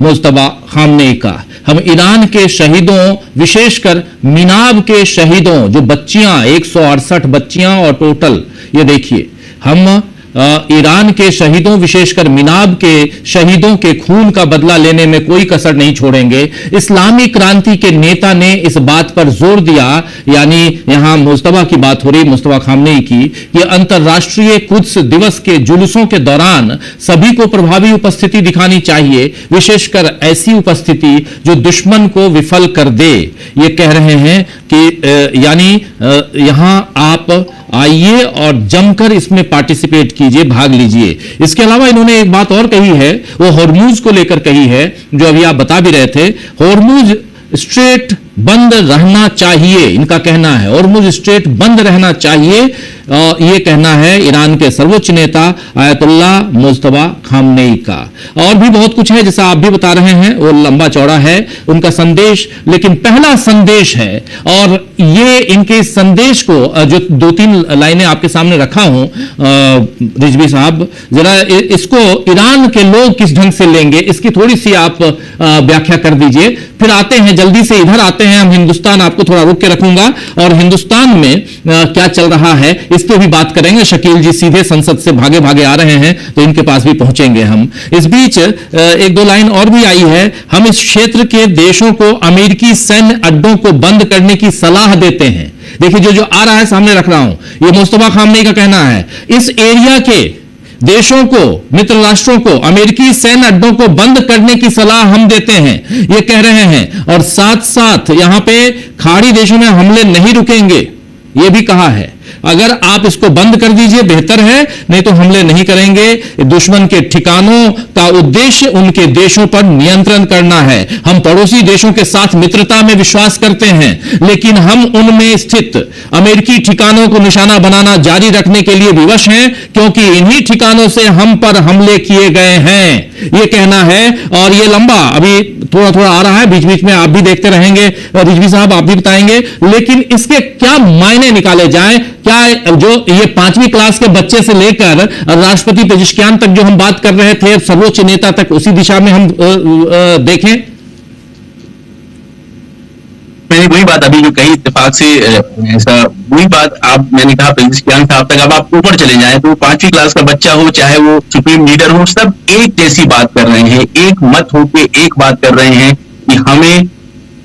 मुस्तफा खामनेई का। हम ईरान के शहीदों, विशेषकर मिनाब के शहीदों, जो बच्चियां 168 बच्चियां और टोटल, ये देखिए, हम ईरान के शहीदों, विशेषकर मिनाब के शहीदों के खून का बदला लेने में कोई कसर नहीं छोड़ेंगे। इस्लामी क्रांति के नेता ने इस बात पर जोर दिया, यानी यहां मुस्तफा की बात हो रही, मुस्तफा खामनेई की, कि अंतर्राष्ट्रीय कुद्स दिवस के जुलूसों के दौरान सभी को प्रभावी उपस्थिति दिखानी चाहिए, विशेषकर ऐसी उपस्थिति जो दुश्मन को विफल कर दे। ये कह रहे हैं कि यानी यहां आप आइए और जमकर इसमें पार्टिसिपेट कीजिए, भाग लीजिए। इसके अलावा इन्होंने एक बात और कही है, वो हॉर्मूज को लेकर कही है, जो अभी आप बता भी रहे थे। हॉर्मूज स्ट्रेट बंद रहना चाहिए, इनका कहना है। हॉर्मूज स्ट्रेट बंद रहना चाहिए, ये कहना है ईरान के सर्वोच्च नेता आयतुल्लाह मुस्तफा खामनेई का। और भी बहुत कुछ है, जैसा आप भी बता रहे हैं, वो लंबा चौड़ा है उनका संदेश, लेकिन पहला संदेश है, और ये इनके संदेश को जो 2-3 लाइनें आपके सामने रखा हूं, रिजवी साहब, जरा इसको ईरान के लोग किस ढंग से लेंगे, इसकी थोड़ी सी आप व्याख्या कर दीजिए। फिर आते हैं, जल्दी से इधर आते हैं हम हिंदुस्तान, आपको थोड़ा रोक के रखूंगा, और हिंदुस्तान में क्या चल रहा है इस पे भी बात करेंगे। शकील जी सीधे संसद से भागे भागे आ रहे हैं, तो इनके पास भी पहुंचेंगे हम। इस बीच 1-2 लाइन और भी आई है। हम इस क्षेत्र के देशों को अमेरिकी सैन्य अड्डों को बंद करने की सलाह देते हैं। देखिए, जो आ रहा है सामने रख रहा हूं, ये मुस्तफा खामनेई का कहना है। इस एरिया के देशों को, मित्र राष्ट्रों को अमेरिकी सैन्य अड्डों को बंद करने की सलाह हम देते हैं, ये कह रहे हैं। और साथ साथ यहां पे खाड़ी देशों में हमले नहीं रुकेंगे, ये भी कहा है। अगर आप इसको बंद कर दीजिए बेहतर है, नहीं तो हमले नहीं करेंगे। दुश्मन के ठिकानों का उद्देश्य उनके देशों पर नियंत्रण करना है। हम पड़ोसी देशों के साथ मित्रता में विश्वास करते हैं, लेकिन हम उनमें स्थित अमेरिकी ठिकानों को निशाना बनाना जारी रखने के लिए विवश हैं, क्योंकि इन्हीं ठिकानों से हम पर हमले किए गए हैं, ये कहना है। और ये लंबा अभी थोड़ा थोड़ा आ रहा है, बीच बीच में आप भी देखते रहेंगे, रिजवी साहब आप भी बताएंगे, लेकिन इसके क्या मायने निकाले जाएं, क्या जो ये 5वीं क्लास के बच्चे से लेकर राष्ट्रपति पेजिशकियान तक जो हम बात कर रहे थे, सर्वोच्च नेता तक, उसी दिशा में हम देखें। मैंने वही बात अभी जो कही इत्तेफाक से, ऐसा वही बात आप, मैंने कहा पेजिशकियान साहब तक, अब आप ऊपर चले जाएं तो 5वीं क्लास का बच्चा हो, चाहे वो सुप्रीम लीडर हो, सब एक जैसी बात कर रहे हैं, एक मत होके एक बात कर रहे हैं कि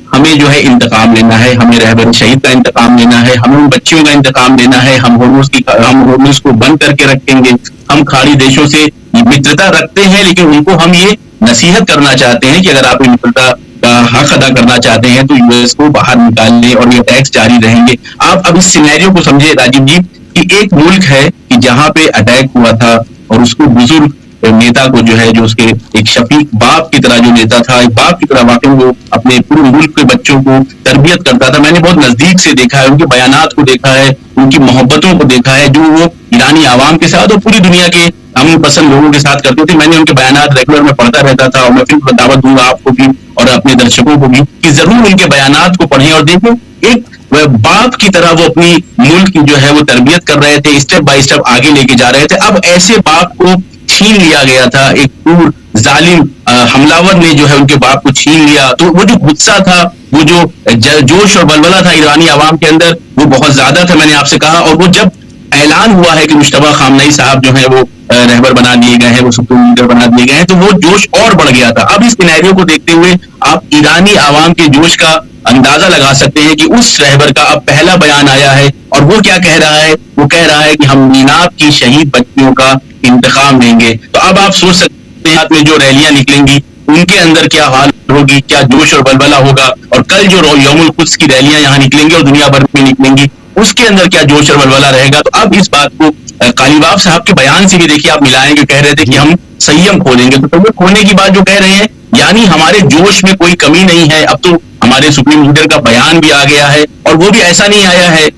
हमें जो है इंतकाम लेना है, हमें रहबर शहीद का इंतकाम लेना है, हमें उन बच्चियों का इंतकाम लेना है, हम हॉर्मूज को बंद करके रखेंगे। हम खाड़ी देशों से मित्रता रखते हैं, लेकिन उनको हम ये नसीहत करना चाहते हैं कि अगर आप मित्रता का हक अदा करना चाहते हैं तो यूएस को बाहर निकाल लें, और ये टैक्स जारी रहेंगे। आप अब इस सिनेरियो को समझे राजीव जी, कि एक मुल्क है कि जहां पे अटैक हुआ था, और उसको बुजुर्ग नेता को जो है, जो उसके एक शफीक बाप की तरह जो नेता था, एक बाप की तरह वाकई वो अपने पूरे मुल्क के बच्चों को तरबियत करता था। मैंने बहुत नजदीक से देखा है, उनके बयानात को देखा है, उनकी मोहब्बतों को देखा है, जो वो ईरानी आवाम के साथ और पूरी दुनिया के अमन पसंद लोगों के साथ करते थे। मैंने उनके बयानात रेगुलर में पढ़ता रहता था, और मैं फिर दावत दूंगा आपको भी और अपने दर्शकों को भी कि जरूर उनके बयानात को पढ़ें और देखें। एक बाप की तरह वो अपनी मुल्क की जो है वो तरबियत कर रहे थे, स्टेप बाय स्टेप आगे लेके जा रहे थे। अब ऐसे बाप को छीन लिया गया था एक क्रूर जालिम हमलावर ने जो है उनके बाप को छीन लिया। तो वो जो गुस्सा था, वो जो जोश और बलबला था ईरानी आवाम के अंदर, वो बहुत ज्यादा था, मैंने आपसे कहा। और वो जब ऐलान हुआ है कि मुश्तबा खामनई साहब जो है वो रहबर बना दिए गए हैं, वो सुप्रीम लीडर बना दिए गए हैं, तो वो जोश और बढ़ गया था। अब इस सिनेरियो को देखते हुए आप ईरानी आवाम के जोश का अंदाजा लगा सकते हैं कि उस रहबर का अब पहला बयान आया है और वो क्या कह रहा है। वो कह रहा है कि हम मीनाब की शहीद बच्चियों का इंतकाम लेंगे। तो अब आप सोच सकते हैं में जो रैलियां निकलेंगी उनके अंदर क्या हाल होगी, क्या जोश और बलबला होगा। और कल जो यौमुल कुद्स की रैलियां यहाँ निकलेंगी और दुनिया भर में निकलेंगी, उसके अंदर क्या जोश और बलबला रहेगा। तो अब इस बात को कालीबाफ साहब के बयान से भी देखिए आप मिलाएं, जो कह रहे थे कि हम संयम खोलेंगे। तो संयम खोलने की बात जो कह रहे हैं, यानी हमारे जोश में कोई कमी नहीं है। अब तो हमारे सुप्रीम लीडर का बयान भी आ गया है और वो भी ऐसा नहीं आया है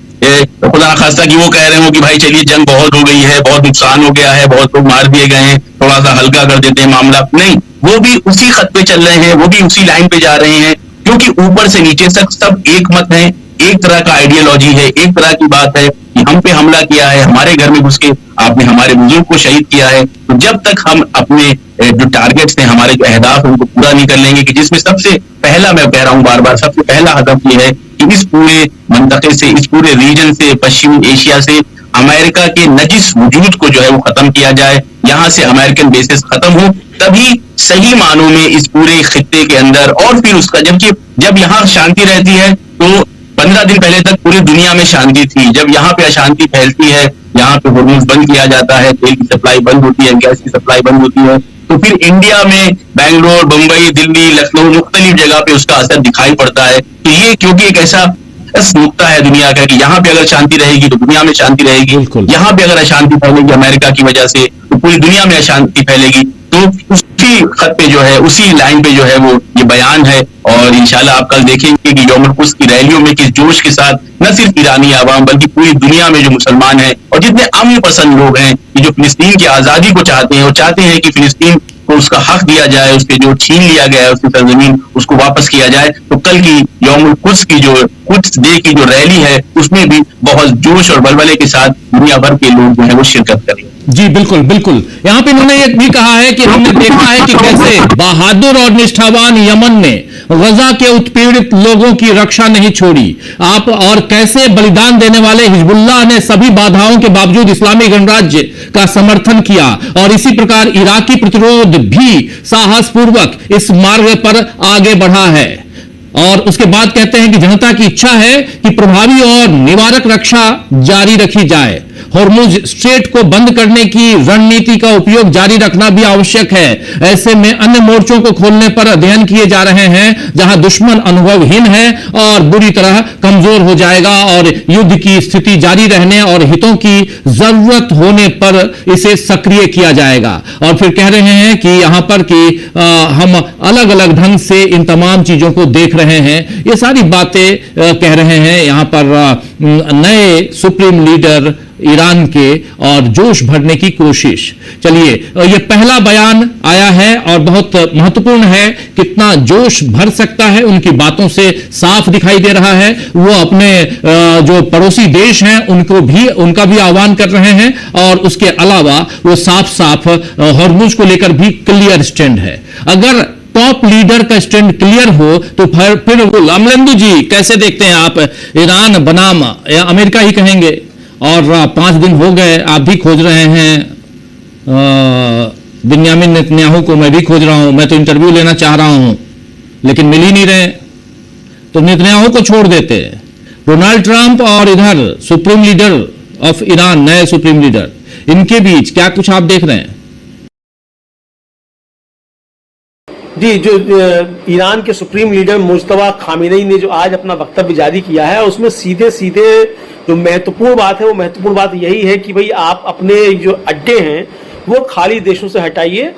खुदा खास्ता कि वो कह रहे हो कि भाई चलिए जंग बहुत हो गई है, बहुत नुकसान हो गया है, बहुत लोग मार दिए गए हैं, थोड़ा सा हल्का कर देते हैं मामला। नहीं, वो भी उसी खत पे चल रहे हैं, वो भी उसी लाइन पे जा रहे हैं, क्योंकि ऊपर से नीचे तक सब एक मत है, एक तरह का आइडियोलॉजी है, एक तरह की बात है कि हम पे हमला किया है, हमारे घर में घुस के आपने हमारे बुजुर्ग को शहीद किया है। तो जब तक हम अपने जो टारगेट्स हैं, हमारे जो अहदाफ है, उनको पूरा नहीं कर लेंगे, कि जिसमें सबसे पहला, मैं कह रहा हूं बार बार, सबसे पहला हदफ ये है कि इस पूरे मंतके से, इस पूरे रीजन से, पश्चिमी एशिया से अमेरिका के नजिस वजूद को जो है वो खत्म किया जाए, यहां से अमेरिकन बेसिस खत्म हो, तभी सही मानों में इस पूरे खित्ते के अंदर, और फिर उसका जब यहाँ शांति रहती है तो 15 दिन पहले तक पूरी दुनिया में शांति थी। जब यहाँ पे अशांति फैलती है, यहाँ पे हॉर्मोन्स बंद किया जाता है, तेल की सप्लाई बंद होती है, गैस की सप्लाई बंद होती है, तो फिर इंडिया में बेंगलोर, मुंबई, दिल्ली, लखनऊ, मुख्तलिफ जगह पे उसका असर दिखाई पड़ता है। तो ये क्योंकि एक ऐसा नुक्ता है दुनिया का कि यहाँ पे अगर शांति रहेगी तो दुनिया में शांति रहेगी, यहाँ पे अगर अशांति फैलेगी अमेरिका की वजह से तो पूरी दुनिया में अशांति फैलेगी। तो उसी खत पे जो है, उसी लाइन पे जो है वो ये बयान है। और इंशाल्लाह आप कल देखेंगे कि यौमुल कुद्स की रैलियों में किस जोश के साथ न सिर्फ ईरानी आवाम बल्कि पूरी दुनिया में जो मुसलमान हैं और जितने अमन पसंद लोग हैं, कि जो फिलिस्तीन की आजादी को चाहते हैं और चाहते हैं कि फिलिस्तीन को उसका हक दिया जाए, उसके जो छीन लिया गया है उसकी सरजमीन, उसको वापस किया जाए। तो कल की यौमुल कुद्स की जो कुद्स डे की जो रैली है, उसमें भी बहुत जोश और बलबले के साथ दुनिया भर के लोग जो है वो शिरकत करेंगे। जी बिल्कुल बिल्कुल। यहां पे उन्होंने ये भी कहा है कि हमने देखा है कि कैसे बहादुर और निष्ठावान यमन ने गजा के उत्पीड़ित लोगों की रक्षा नहीं छोड़ी, आप, और कैसे बलिदान देने वाले हिजबुल्लाह ने सभी बाधाओं के बावजूद इस्लामी गणराज्य का समर्थन किया, और इसी प्रकार इराकी प्रतिरोध भी साहसपूर्वक इस मार्ग पर आगे बढ़ा है। और उसके बाद कहते हैं कि जनता की इच्छा है कि प्रभावी और निवारक रक्षा जारी रखी जाए। हॉर्मुज स्ट्रेट को बंद करने की रणनीति का उपयोग जारी रखना भी आवश्यक है। ऐसे में अन्य मोर्चों को खोलने पर अध्ययन किए जा रहे हैं जहां दुश्मन अनुभवहीन है और बुरी तरह कमजोर हो जाएगा, और युद्ध की स्थिति जारी रहने और हितों की जरूरत होने पर इसे सक्रिय किया जाएगा। और फिर कह रहे हैं कि यहां पर कि हम अलग अलग ढंग से इन तमाम चीजों को देख रहे हैं। ये सारी बातें कह रहे हैं यहां पर नए सुप्रीम लीडर ईरान के, और जोश भरने की कोशिश। चलिए, ये पहला बयान आया है और बहुत महत्वपूर्ण है, कितना जोश भर सकता है उनकी बातों से साफ दिखाई दे रहा है। वो अपने जो पड़ोसी देश हैं उनका भी आह्वान कर रहे हैं, और उसके अलावा वो साफ साफ हॉर्मुज को लेकर भी क्लियर स्टैंड है। अगर टॉप लीडर का स्टैंड क्लियर हो तो फिर अमलेंदु जी कैसे देखते हैं आप, ईरान बनाम या अमेरिका ही कहेंगे, और 5 दिन हो गए आप भी खोज रहे हैं बिन्यामिन नेतन्याहू को, मैं भी खोज रहा हूं, मैं तो इंटरव्यू लेना चाह रहा हूं लेकिन मिल ही नहीं रहे, तो नेतन्याहू को छोड़ देते। डोनाल्ड ट्रंप और इधर सुप्रीम लीडर ऑफ ईरान, नए सुप्रीम लीडर, इनके बीच क्या कुछ आप देख रहे हैं? जी, जो ईरान के सुप्रीम लीडर मुश्तबा खामेनी ने जो आज अपना वक्तव्य जारी किया है, उसमें सीधे सीधे जो महत्वपूर्ण बात है, वो महत्वपूर्ण बात यही है कि भाई आप अपने जो अड्डे हैं वो खाली देशों से हटाइए,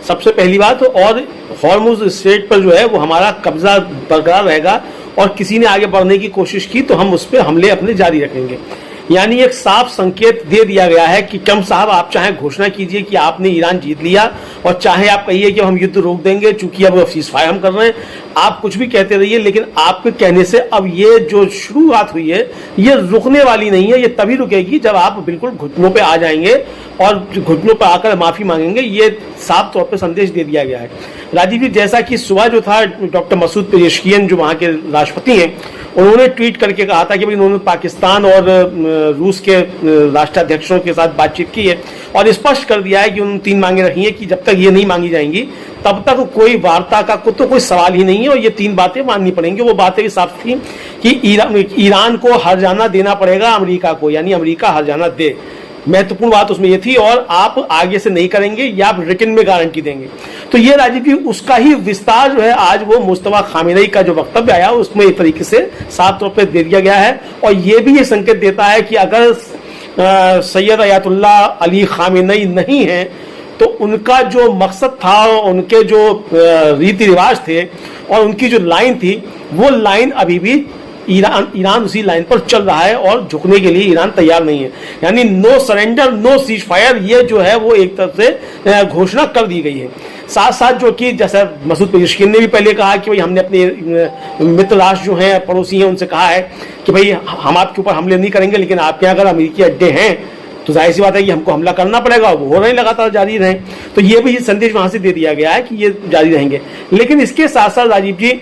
सबसे पहली बात। और हॉर्मुज स्ट्रेट पर जो है वो हमारा कब्जा बरकरार रहेगा, और किसी ने आगे बढ़ने की कोशिश की तो हम उस पर हमले अपने जारी रखेंगे। यानी एक साफ संकेत दे दिया गया है कि ट्रंप साहब, आप चाहे घोषणा कीजिए कि आपने ईरान जीत लिया, और चाहे आप कहिए कि हम युद्ध रोक देंगे चूंकि अब सीज़फायर हम कर रहे हैं, आप कुछ भी कहते रहिए, लेकिन आपके कहने से अब ये जो शुरुआत हुई है ये रुकने वाली नहीं है। ये तभी रुकेगी जब आप बिल्कुल घुटनों पे आ जाएंगे और घुटनों पे आकर माफी मांगेंगे। ये साफ तौर पे संदेश दे दिया गया है। राजीव जी, जैसा कि सुबह जो था डॉक्टर मसूद पेजेशकियन जो वहाँ के राष्ट्रपति हैं, उन्होंने ट्वीट करके कहा था कि भाई उन्होंने पाकिस्तान और रूस के राष्ट्राध्यक्षों के साथ बातचीत की है और स्पष्ट कर दिया है कि उन्होंने 3 मांगे रखी हैं कि जब तक ये नहीं मांगी जाएंगी तब तक कोई वार्ता का तो कोई सवाल ही नहीं है और ये 3 बातें माननी पड़ेंगी। वो बातें भी साफ थी कि ईरान को हर्जाना देना पड़ेगा अमेरिका को, यानी अमेरिका हर्जाना दे। महत्वपूर्ण बात उसमें ये थी, और आप आगे से नहीं करेंगे या आप रिटन में गारंटी देंगे। तो ये राजीव जी उसका ही विस्तार जो है आज वो मुस्तफा खामेनी का जो वक्तव्य आया उसमें एक तरीके से साफ तौर पर दे दिया गया है। और ये भी ये संकेत देता है कि अगर सैयद अयातुल्लाह अली खामेनी नहीं है तो उनका जो मकसद था, उनके जो रीति रिवाज थे और उनकी जो लाइन थी, वो लाइन अभी भी ईरान उसी लाइन पर चल रहा है और झुकने के लिए ईरान तैयार नहीं है। यानी no surrender no ceasefire, ये जो है वो एक तरफ से घोषणा कर दी गई है। साथ साथ जो कि जैसा मसूद पेजेशकियन ने भी पहले कहा कि भाई हमने अपने मित्र राष्ट्र जो हैं, पड़ोसी हैं, उनसे कहा है कि भाई हम आपके ऊपर हमले नहीं करेंगे, लेकिन आपके अगर अमेरिकी अड्डे हैं तो जाहिर सी बात है कि हमको हमला करना पड़ेगा। वो हो रहे लगातार जारी रहे। तो ये भी संदेश वहां से दे दिया गया है कि ये जारी रहेंगे। लेकिन इसके साथ साथ राजीव जी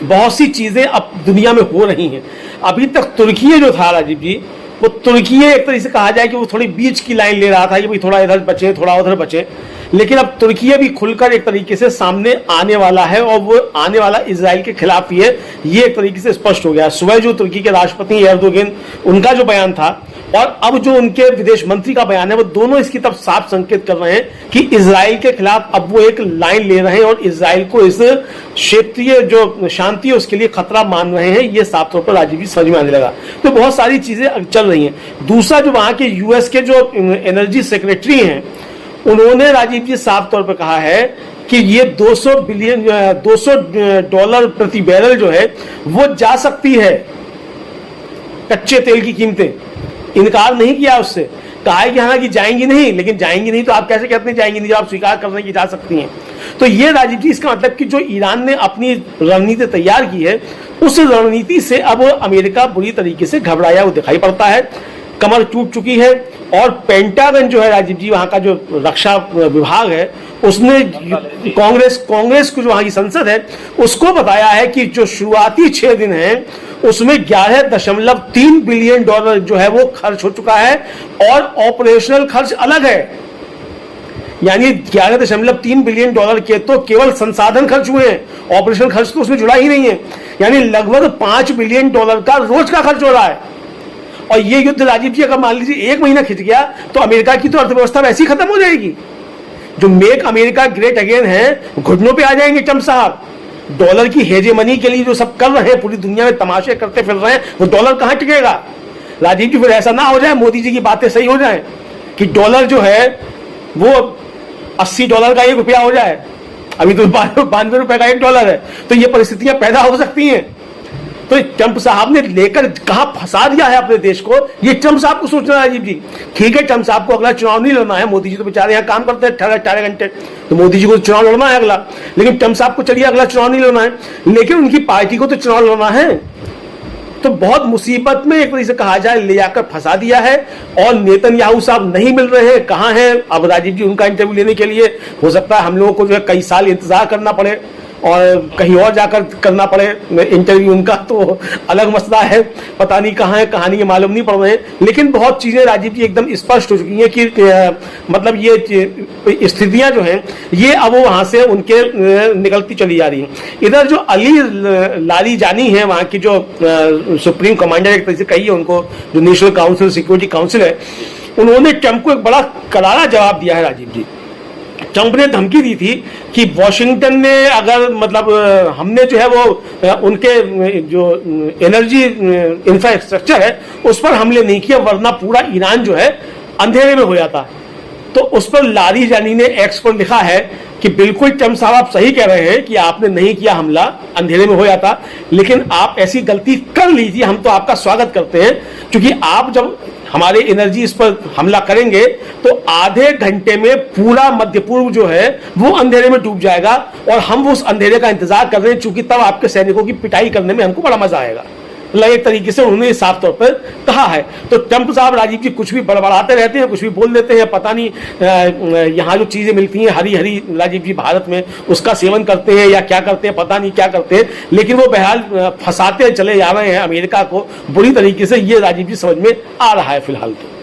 बहुत सी चीजें अब दुनिया में हो रही हैं। अभी तक तुर्की जो था राजीव जी, वो तुर्की एक तरीके से कहा जाए कि वो थोड़ी बीच की लाइन ले रहा था कि भाई थोड़ा इधर बचे थोड़ा उधर बचे, लेकिन अब तुर्की भी खुलकर एक तरीके से सामने आने वाला है और वो आने वाला इजराइल के खिलाफ ही है। ये एक तरीके से स्पष्ट हो गया। सुबह जो तुर्की के राष्ट्रपति एर्दोगन उनका जो बयान था और अब जो उनके विदेश मंत्री का बयान है, वो दोनों इसकी तरफ साफ संकेत कर रहे हैं कि इजराइल के खिलाफ अब वो एक लाइन ले रहे हैं और इजराइल को इस क्षेत्रीय जो शांति है उसके लिए खतरा मान रहे हैं। ये साफ तौर पर राजीव जी समझ में आने लगा। तो बहुत सारी चीजें चल रही हैं। दूसरा जो वहां के यूएस के जो एनर्जी सेक्रेटरी हैं, उन्होंने राजीव जी साफ तौर पर कहा है कि ये 200 डॉलर प्रति बैरल जो है वो जा सकती है कच्चे तेल की कीमतें। इनकार नहीं किया उससे, कहा है कि हालांकि जाएंगी नहीं, लेकिन जाएंगी नहीं तो आप कैसे कहते हैं जाएंगी नहीं, जब आप स्वीकार कर रहे हैं कि जा सकती हैं। तो ये राजीव जी इसका मतलब कि जो ईरान ने अपनी रणनीति तैयार की है, उस रणनीति से अब अमेरिका बुरी तरीके से घबराया हुआ दिखाई पड़ता है, कमर टूट चुकी है। और पेंटागन जो है राजीव जी, वहां का जो रक्षा विभाग है, उसने कांग्रेस को जो वहां की संसद है उसको बताया है कि जो शुरुआती 6 दिन है उसमें 11.3 बिलियन डॉलर जो है वो खर्च हो चुका है और ऑपरेशनल खर्च अलग है। यानी 11.3 बिलियन डॉलर के तो केवल संसाधन खर्च हुए हैं, ऑपरेशनल खर्च तो उसमें जुड़ा ही नहीं है। यानी लगभग 5 बिलियन डॉलर का रोज का खर्च हो रहा है। और ये युद्ध राजीव जी अगर मान लीजिए 1 महीना खिंच गया तो अमेरिका की तो अर्थव्यवस्था वैसी ही खत्म हो जाएगी। जो मेक अमेरिका ग्रेट अगेन है, घुटनों पे आ जाएंगे ट्रम्प साहब। डॉलर की हेजेमनी के लिए जो सब कर रहे हैं, पूरी दुनिया में तमाशे करते फिर रहे हैं, वो डॉलर कहां टिकेगा राजीव जी। फिर ऐसा ना हो जाए मोदी जी की बातें सही हो जाए कि डॉलर जो है वो $80 का 1 रुपया हो जाए। अभी तो 92 रुपए का 1 डॉलर है। तो ये परिस्थितियां पैदा हो सकती हैं। तो ट्रम्प साहब ने लेकर कहां फंसा दिया है अपने देश को, ये ट्रम्प साहब को सोचना है राजीव जी। ठीक है, ट्रम्प साहब को अगला चुनाव नहीं लड़ना है, मोदी जी तो बेचारे यहाँ काम करते हैं 18 घंटे, तो मोदी जी को चुनाव लड़ना है अगला, लेकिन ट्रम्प साहब को चलिए अगला चुनाव नहीं लड़ना है, लेकिन उनकी पार्टी को तो चुनाव लड़ना है। तो बहुत मुसीबत में एक तरीके से कहा जाए ले जाकर फंसा दिया है। और नेतन्याहू साहब नहीं मिल रहे हैं, कहां हैं अब राजीव जी। उनका इंटरव्यू लेने के लिए हो सकता है हम लोगों को जो है कई साल इंतजार करना पड़े और कहीं और जाकर करना पड़े इंटरव्यू उनका, तो अलग मसला है। पता नहीं कहाँ है, कहानी के मालूम नहीं पड़ रहे हैं। लेकिन बहुत चीजें राजीव जी एकदम स्पष्ट हो चुकी हैं कि मतलब ये स्थितियां जो हैं ये अब वहां से उनके निकलती चली जा रही हैं। इधर जो अली लारीजानी है, वहां की जो सुप्रीम कमांडर एक तरह से कही है उनको, जो नेशनल काउंसिल सिक्योरिटी काउंसिल है, उन्होंने ट्रम्प को एक बड़ा करारा जवाब दिया है राजीव जी। ट्रम्प ने धमकी दी थी कि वॉशिंगटन ने अगर मतलब हमने जो है वो उनके जो एनर्जी इंफ्रास्ट्रक्चर है उस पर हमले नहीं किया, वरना पूरा ईरान जो है अंधेरे में हो जाता। तो उस पर लारीजानी ने एक्स पर लिखा है कि बिल्कुल ट्रम्प साहब आप सही कह रहे हैं कि आपने नहीं किया हमला, अंधेरे में हो जाता, लेकिन आप ऐसी गलती कर लीजिए, हम तो आपका स्वागत करते हैं, क्योंकि आप जब हमारे एनर्जी इस पर हमला करेंगे तो आधे घंटे में पूरा मध्य पूर्व जो है वो अंधेरे में डूब जाएगा, और हम उस अंधेरे का इंतजार कर रहे हैं, चूंकि तब आपके सैनिकों की पिटाई करने में हमको बड़ा मजा आएगा। एक तरीके से उन्होंने साफ तौर पर कहा है। तो ट्रंप साहब, राजीव जी कुछ भी बड़बड़ाते रहते हैं, कुछ भी बोल देते हैं, पता नहीं यहाँ जो चीजें मिलती हैं हरी हरी, राजीव जी भारत में उसका सेवन करते हैं या क्या करते हैं, पता नहीं क्या करते हैं, लेकिन वो बहरहाल फंसाते चले जा रहे हैं अमेरिका को बुरी तरीके से। ये राजीव जी समझ में आ रहा है फिलहाल तो।